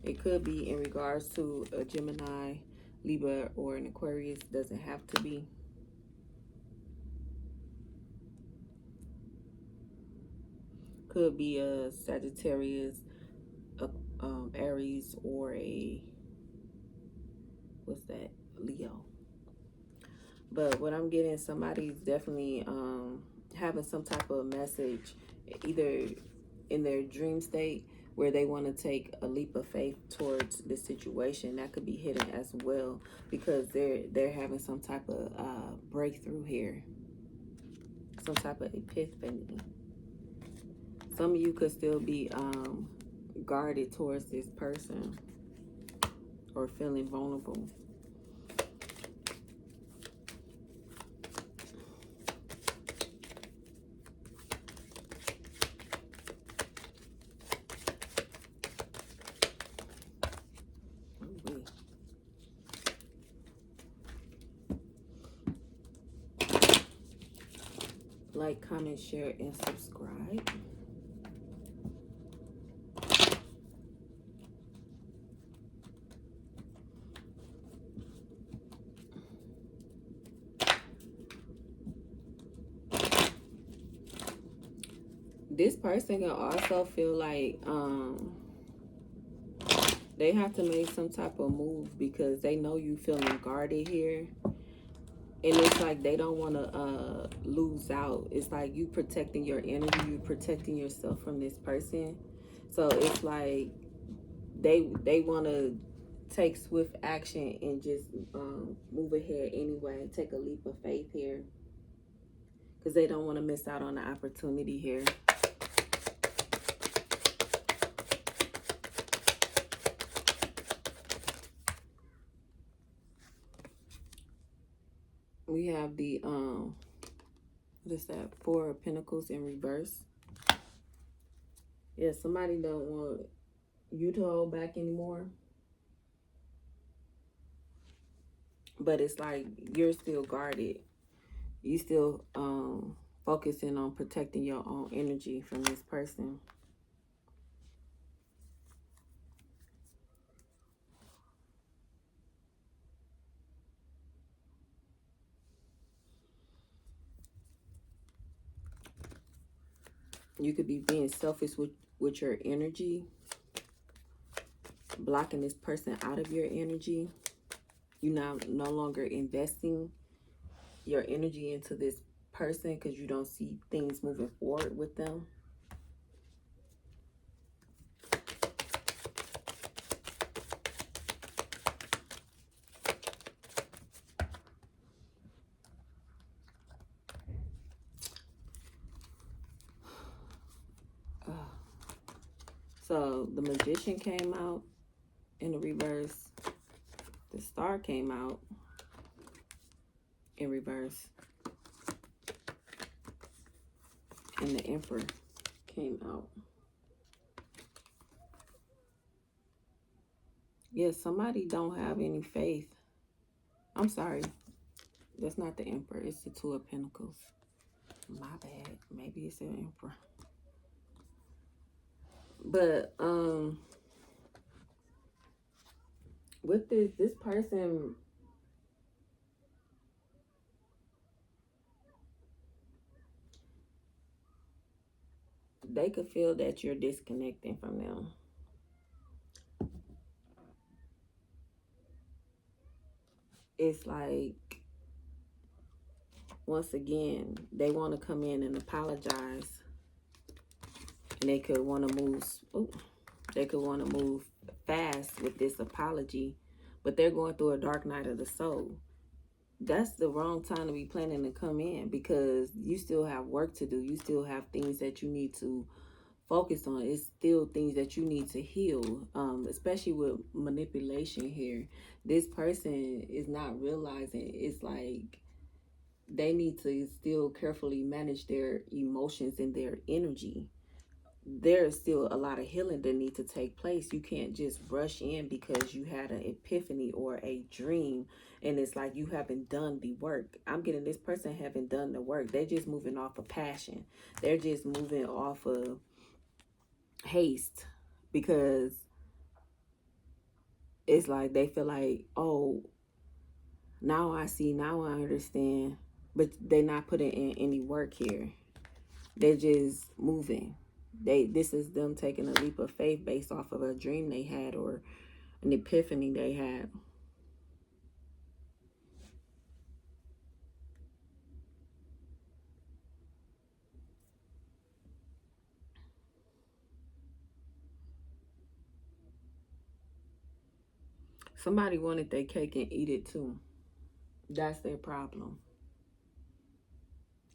[SPEAKER 1] It could be in regards to a Gemini, Libra, or an Aquarius. Doesn't have to be. Could be a Sagittarius, a Aries, or a, what's that, Leo. But what I'm getting, somebody's definitely having some type of message, either in their dream state where they want to take a leap of faith towards the situation. That could be hidden as well, because they're having some type of breakthrough here, some type of epiphany. Some of you could still be guarded towards this person or feeling vulnerable. Like, comment, share, and subscribe. This person can also feel like they have to make some type of move because they know you feeling guarded here. And it's like they don't want to lose out. It's like you protecting your energy, you protecting yourself from this person. So it's like they want to take swift action and just move ahead anyway. Take a leap of faith here because they don't want to miss out on the opportunity here. We have the what is that? 4 of Pentacles in reverse. Yeah, somebody don't want you to hold back anymore. But it's like you're still guarded. You still focusing on protecting your own energy from this person. You could be being selfish with your energy, blocking this person out of your energy. You're now no longer investing your energy into this person because you don't see things moving forward with them. So the Magician came out in the reverse. The Star came out in reverse. And the Emperor came out. Yeah, somebody don't have any faith. I'm sorry. That's not the Emperor. It's the 2 of Pentacles. My bad. Maybe it's the Emperor. But with this person, they could feel that you're disconnecting from them. it's like, once again, they want to come in and apologize, and they could want to move. Ooh, they could want to move fast with this apology, but they're going through a dark night of the soul. That's the wrong time to be planning to come in, because you still have work to do. You still have things that you need to focus on. It's still things that you need to heal, especially with manipulation here. This person is not realizing, it's like they need to still carefully manage their emotions and their energy. There's still a lot of healing that needs to take place. You can't just rush in because you had an epiphany or a dream, and it's like you haven't done the work. I'm getting this person haven't done the work. They're just moving off of passion. They're just moving off of haste, because it's like they feel like, oh, now I see, now I understand, but they're not putting in any work here. They're just moving. This is them taking a leap of faith based off of a dream they had or an epiphany they had. Somebody wanted their cake and eat it too. That's their problem.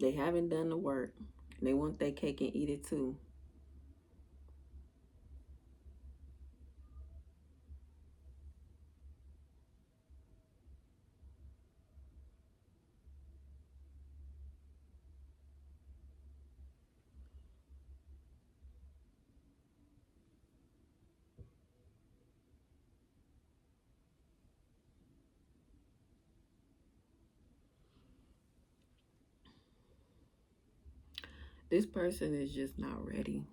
[SPEAKER 1] They haven't done the work. They want their cake and eat it too. This person is just not ready.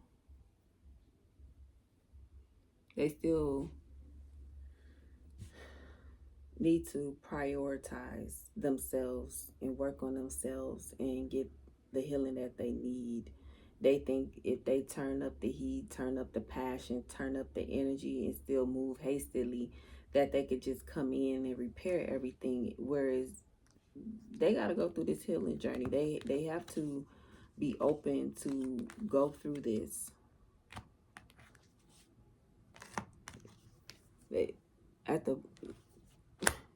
[SPEAKER 1] They still need to prioritize themselves and work on themselves and get the healing that they need. They think if they turn up the heat, turn up the passion, turn up the energy, and still move hastily, that they could just come in and repair everything. Whereas they got to go through this healing journey. They have to be open to go through this. They, at the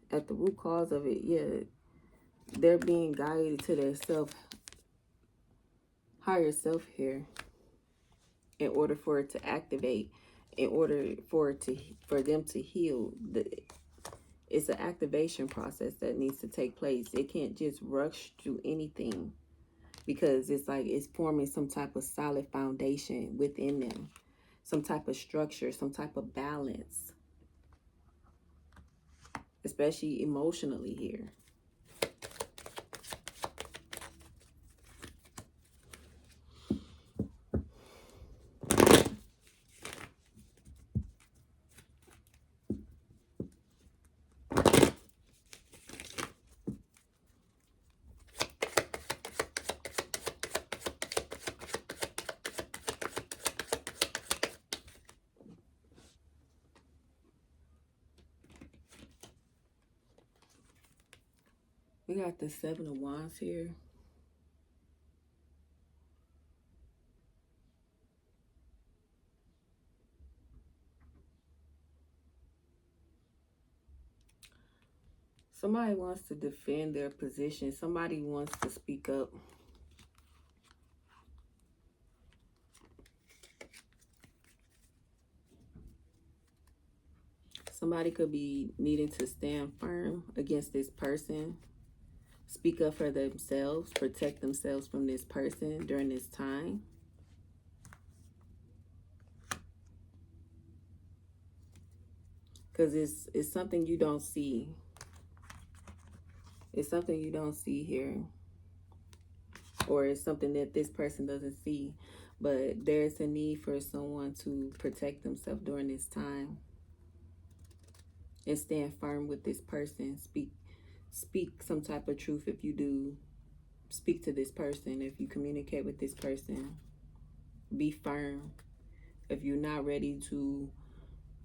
[SPEAKER 1] root cause of it, yeah, they're being guided to their higher self here, in order for it to activate, in order for them to heal. It's an activation process that needs to take place. It can't just rush through anything, because it's like it's forming some type of solid foundation within them, some type of structure, some type of balance, especially emotionally here. We got the Seven of Wands here. Somebody wants to defend their position. Somebody wants to speak up. Somebody could be needing to stand firm against this person, speak up for themselves, protect themselves from this person during this time. Because it's something you don't see. It's something you don't see here. Or it's something that this person doesn't see. But there's a need for someone to protect themselves during this time. And stand firm with this person. Speak some type of truth if you do speak to this person. If you communicate with this person, be firm. If you're not ready to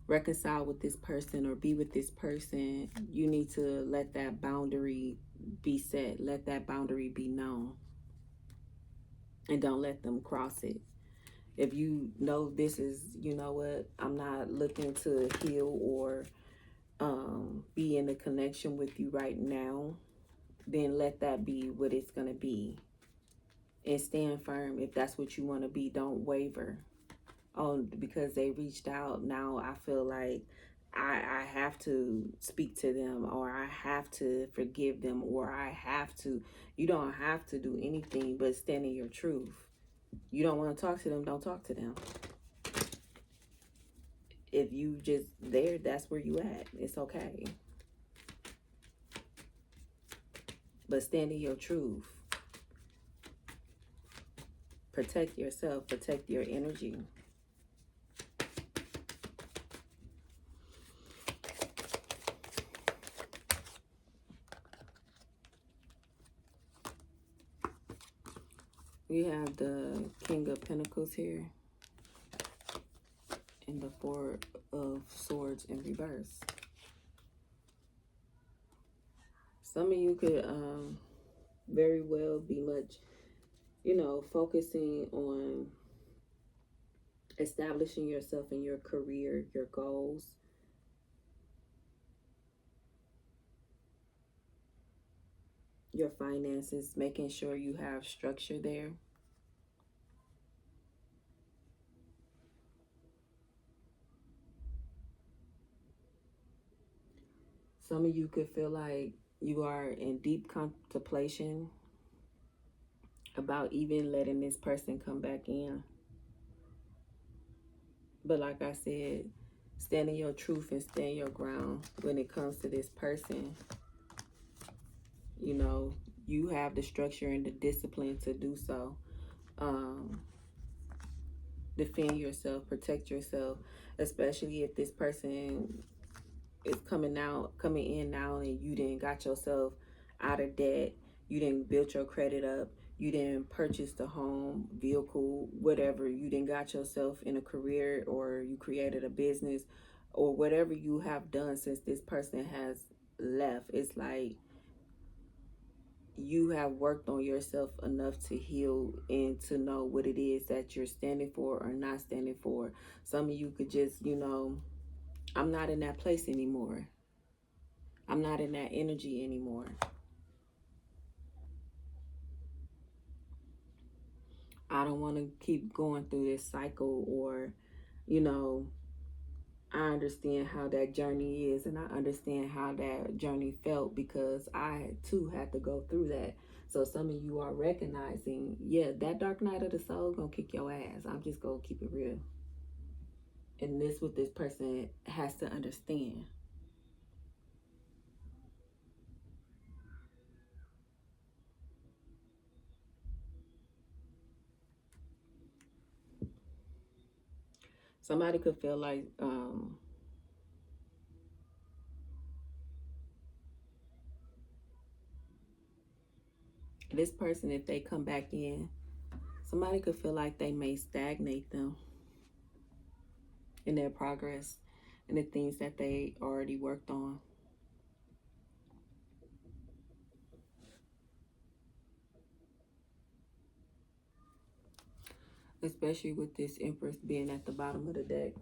[SPEAKER 1] reconcile with this person or be with this person, you need to let that boundary be set. Let that boundary be known. And don't let them cross it. If you know this is, you know what, I'm not looking to heal or be in a connection with you right now, then let that be what it's going to be. And stand firm if that's what you want to be. Don't waver. Oh, because they reached out, now I feel like I have to speak to them, or I have to forgive them, or I have to. You don't have to do anything but stand in your truth. You don't want to talk to them, don't talk to them. If you just there, that's where you at. It's okay. But stand in your truth. Protect yourself, protect your energy. We have the King of Pentacles here and the Four of Swords in reverse. Some of you could very well be much, focusing on establishing yourself in your career, your goals. Your finances, making sure you have structure there. Some of you could feel like you are in deep contemplation about even letting this person come back in. But like I said, stand in your truth and stand your ground when it comes to this person. You have the structure and the discipline to do so. Defend yourself, protect yourself, especially if this person is coming in now and you didn't got yourself out of debt, you didn't build your credit up, you didn't purchase the home, vehicle, whatever, you didn't got yourself in a career, or you created a business, or whatever you have done since this person has left. It's like you have worked on yourself enough to heal and to know what it is that you're standing for or not standing for. Some of you could just, I'm not in that place anymore. I'm not in that energy anymore. I don't want to keep going through this cycle, or, I understand how that journey is, and I understand how that journey felt, because I too had to go through that. So some of you are recognizing, yeah, that dark night of the soul gonna kick your ass. I'm just gonna keep it real. And this what this person has to understand. Somebody could feel like this person, if they come back in, somebody could feel like they may stagnate them in their progress and the things that they already worked on. Especially with this Empress being at the bottom of the deck.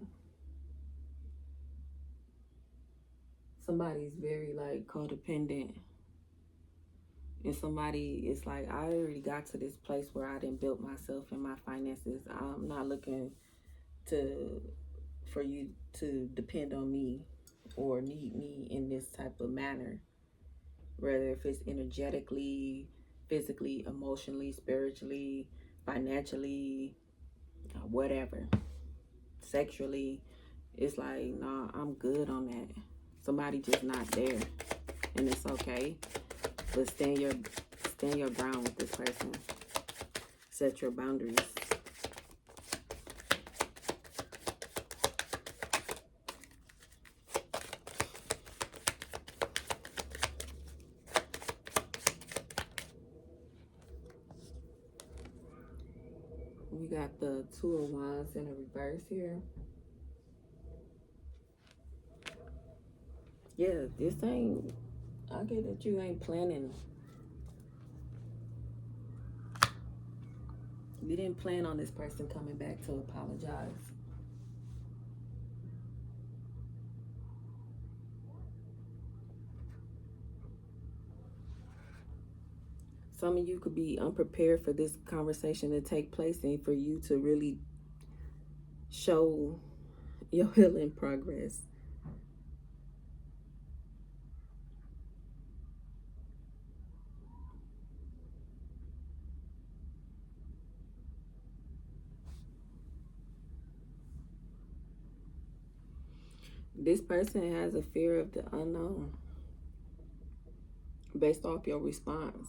[SPEAKER 1] Somebody's very like codependent. And somebody is like, I already got to this place where I didn't build myself and my finances. I'm not looking for you to depend on me or need me in this type of manner. Whether if it's energetically, physically, emotionally, spiritually, financially, whatever, sexually, it's like, nah, I'm good on that. Somebody just not there, and it's okay. But stand your ground with this person. Set your boundaries. We got the Two of Wands in a reverse here. Yeah, this ain't, I get that you ain't planning. You didn't plan on this person coming back to apologize. Some of you could be unprepared for this conversation to take place and for you to really show your healing progress. This person has a fear of the unknown based off your response.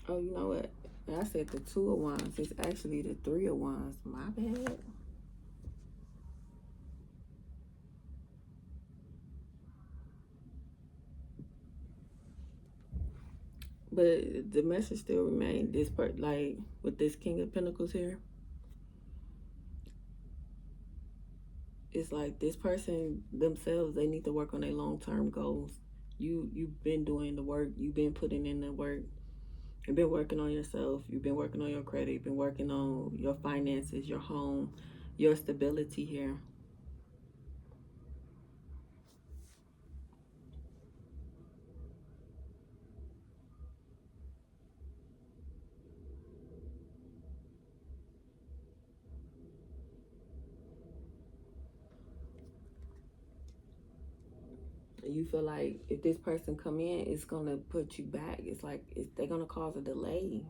[SPEAKER 1] Oh, you know what? I said the Two of Wands. It's actually the Three of Wands. My bad. But the message still remained this part, like with this King of Pentacles here. It's like this person themselves, they need to work on their long-term goals. You've been doing the work. You've been putting in the work. You've been working on yourself. You've been working on your credit. You've been working on your finances, your home, your stability here. You feel like if this person come in, it's gonna put you back. It's like they're gonna cause a delay.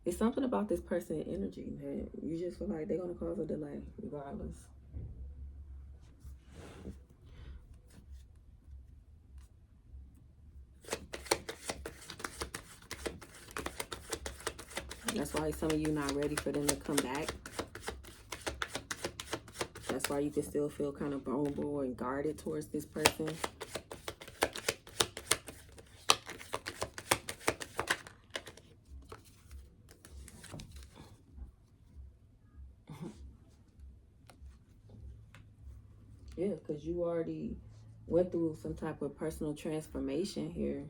[SPEAKER 1] It's something about this person energy that you just feel like they're gonna cause a delay regardless. That's why some of you not ready for them to come back. That's why you can still feel kind of vulnerable and guarded towards this person. Yeah, because you already went through some type of personal transformation here.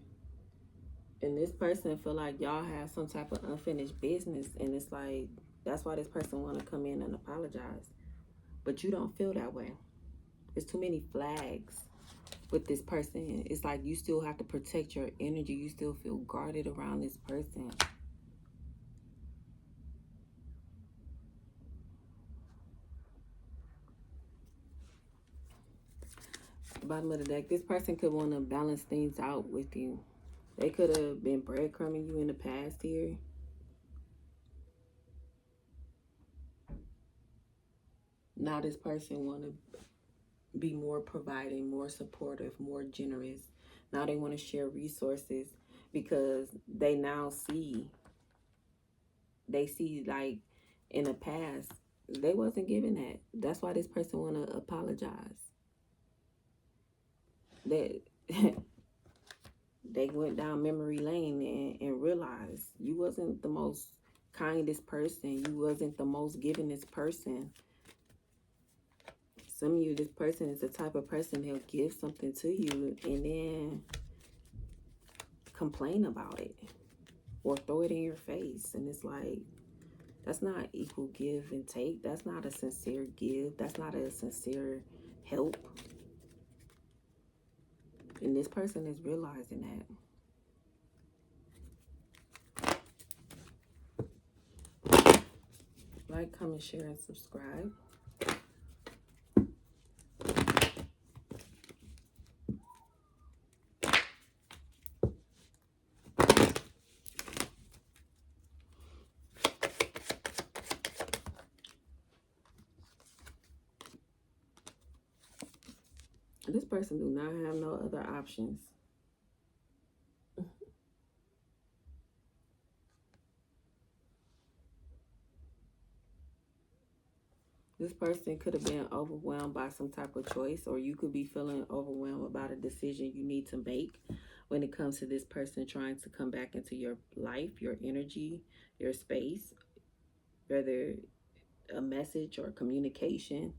[SPEAKER 1] And this person feel like y'all have some type of unfinished business. And it's like, that's why this person want to come in and apologize. But you don't feel that way. There's too many flags with this person. It's like you still have to protect your energy. You still feel guarded around this person. Bottom of the deck, this person could want to balance things out with you. They could have been breadcrumbing you in the past here. Now this person want to be more providing, more supportive, more generous. Now they want to share resources because they now see like in the past, they wasn't given that. That's why this person want to apologize. That they went down memory lane and realized you wasn't the most kindest person. You wasn't the most givingest person. Some of you, this person is the type of person he'll give something to you and then complain about it or throw it in your face. And it's like, that's not equal give and take. That's not a sincere give. That's not a sincere help. And this person is realizing that. Like, comment, share, and subscribe. This person do not have no other options. This person could have been overwhelmed by some type of choice, or you could be feeling overwhelmed about a decision you need to make when it comes to this person trying to come back into your life, your energy, your space. whether a message or communication.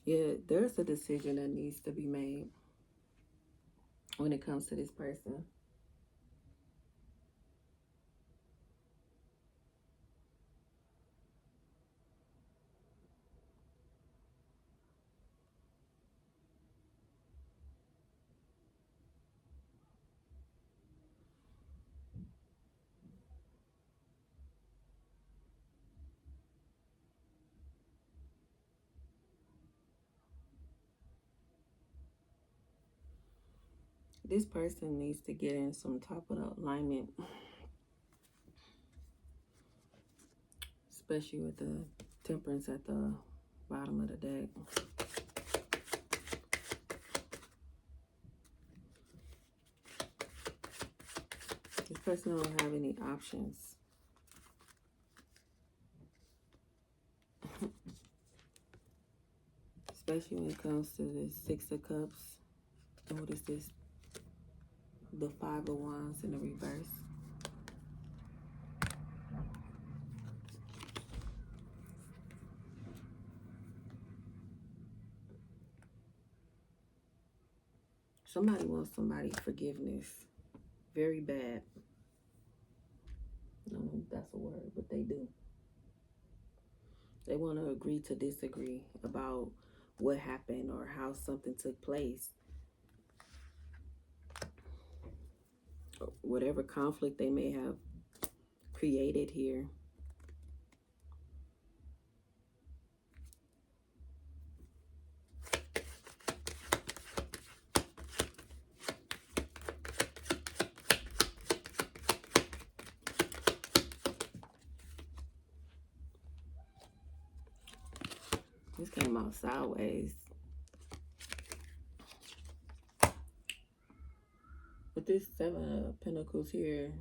[SPEAKER 1] Yeah, there's a decision that needs to be made when it comes to this person. This person needs to get in some type of alignment, especially with the temperance at the bottom of the deck. This person don't have any options. Especially when it comes to the Six of Cups. And what is this? The Five of Wands in the reverse. Somebody wants somebody's forgiveness very bad. I don't know if that's a word, but they do. They want to agree to disagree about what happened or how something took place. Whatever conflict they may have created here. This came out sideways. With this Seven of Pentacles here,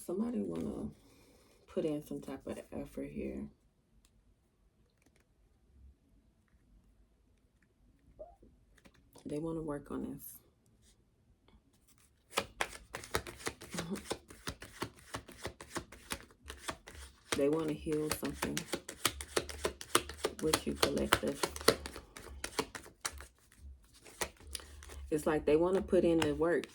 [SPEAKER 1] somebody want to put in some type of effort here. They want to work on this. They want to heal something with you, collective. It's like they want to put in the work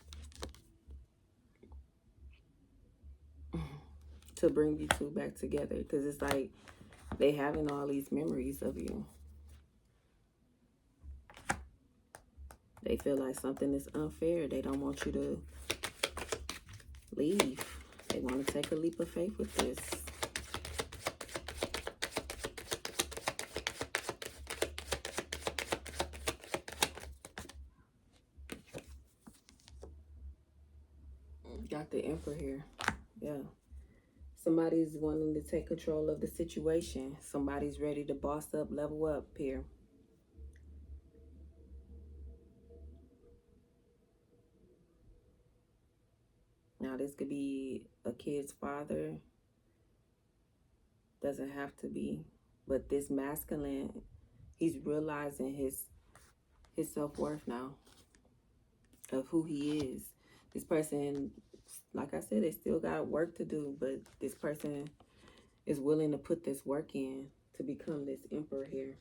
[SPEAKER 1] to bring you two back together. Because it's like they having all these memories of you. They feel like something is unfair. They don't want you to leave. They want to take a leap of faith with this. Got the Emperor here. Yeah. Somebody's wanting to take control of the situation. Somebody's ready to boss up, level up here. Now, this could be a kid's father. Doesn't have to be. But this masculine, he's realizing his self-worth now of who he is. This person, like I said, they still got work to do, but this person is willing to put this work in to become this Emperor here.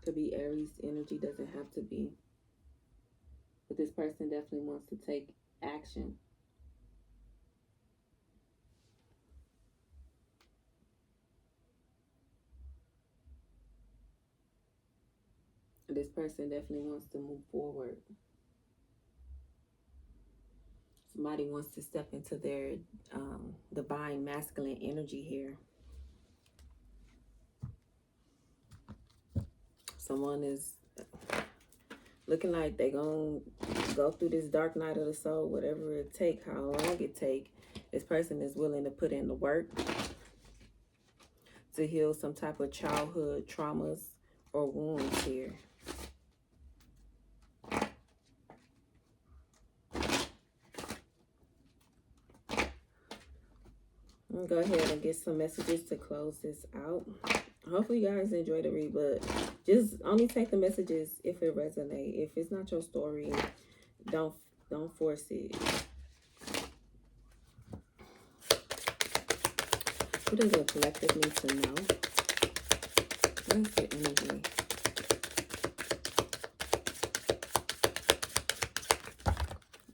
[SPEAKER 1] To be Aries energy, doesn't have to be. But this person definitely wants to take action. This person definitely wants to move forward. Somebody wants to step into their divine masculine energy here. Someone is looking like they're going to go through this dark night of the soul, whatever it take, how long it take. This person is willing to put in the work to heal some type of childhood traumas or wounds here. I'm gonna go ahead and get some messages to close this out. Hopefully you guys enjoy the read, but just only take the messages if it resonates. If it's not your story, don't force it. What does the collective need to know? What is the energy?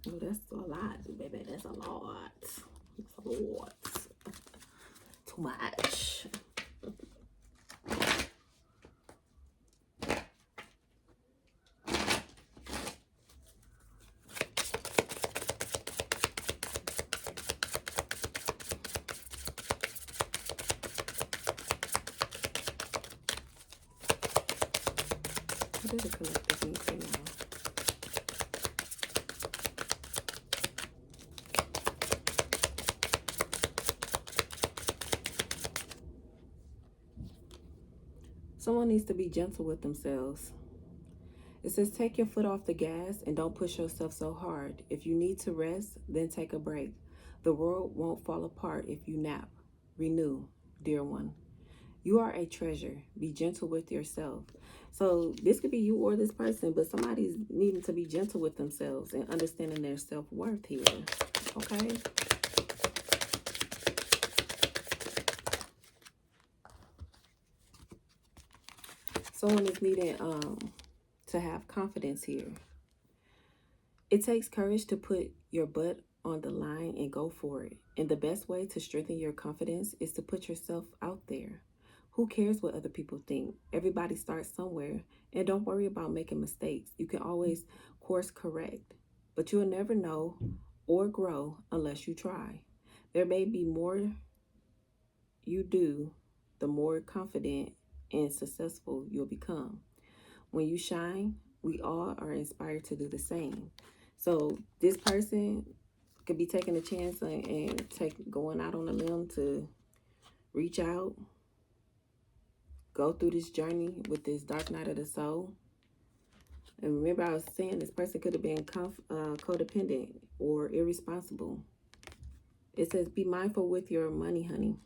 [SPEAKER 1] Oh, that's a lot, baby. That's a lot. That's a lot. Too much. What does the collective need to know? Someone needs to be gentle with themselves. It says, take your foot off the gas and don't push yourself so hard. If you need to rest, then take a break. The world won't fall apart if you nap. Renew, dear one. You are a treasure. Be gentle with yourself. So this could be you or this person, but somebody's needing to be gentle with themselves and understanding their self-worth here. Okay? Someone is needing to have confidence here. It takes courage to put your butt on the line and go for it. And the best way to strengthen your confidence is to put yourself out there. Who cares what other people think? Everybody starts somewhere. And don't worry about making mistakes. You can always course correct. But you'll never know or grow unless you try. There may be more you do, the more confident and successful you'll become. When you shine, we all are inspired to do the same. So this person could be taking a chance and going out on a limb to reach out, go through this journey with this dark night of the soul. And remember, I was saying this person could have been codependent or irresponsible. It says, be mindful with your money, honey.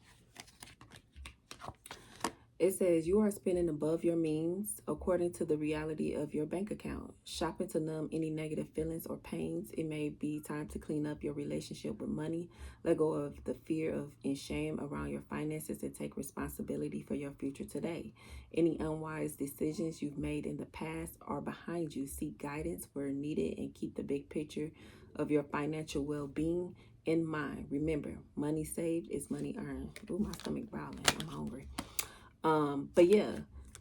[SPEAKER 1] It says, you are spending above your means according to the reality of your bank account. Shopping to numb any negative feelings or pains. It may be time to clean up your relationship with money. Let go of the fear of and shame around your finances and take responsibility for your future today. Any unwise decisions you've made in the past are behind you. Seek guidance where needed and keep the big picture of your financial well-being in mind. Remember, money saved is money earned. Ooh, my stomach growling. I'm hungry. But yeah,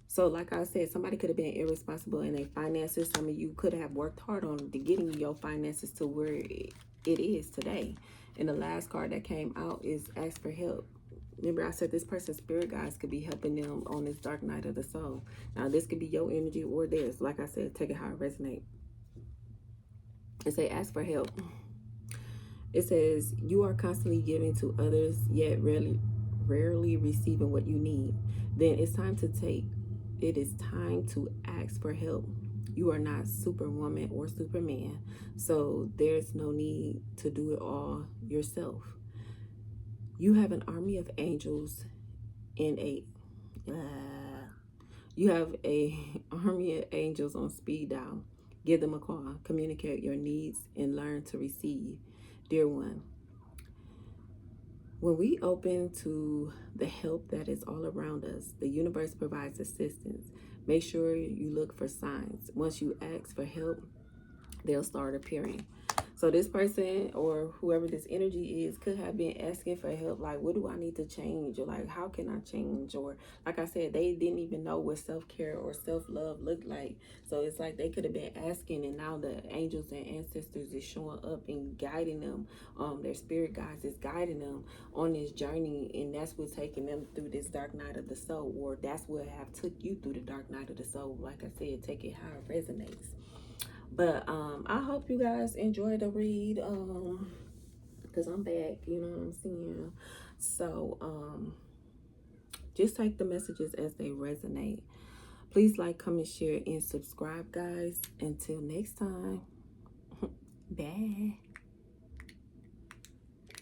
[SPEAKER 1] so like I said, somebody could have been irresponsible in their finances. Some of you could have worked hard on getting your finances to where it is today. And the last card that came out is ask for help. Remember, I said this person's spirit guides could be helping them on this dark night of the soul. Now, this could be your energy or theirs. Like I said, take it how it resonates. It say ask for help. It says you are constantly giving to others, yet rarely receiving what you need. Then it's time to it is time to ask for help. You are not Superwoman or Superman, so there's no need to do it all yourself. You have an army of angels and you have a army of angels on speed dial. Give them a call, communicate your needs, and learn to receive. Dear one, when we open to the help that is all around us, the universe provides assistance. Make sure you look for signs. Once you ask for help, they'll start appearing. So this person or whoever this energy is could have been asking for help. Like, what do I need to change? Or like, how can I change? Or like I said, they didn't even know what self-care or self-love looked like. So it's like they could have been asking, and now the angels and ancestors is showing up and guiding them. Their spirit guides is guiding them on this journey, and that's what's taking them through this dark night of the soul, or that's what have took you through the dark night of the soul. Like I said, take it how it resonates. But I hope you guys enjoy the read, because I'm back, you know what I'm saying? So just take the messages as they resonate. Please like, comment, share, and subscribe, guys. Until next time. Bye.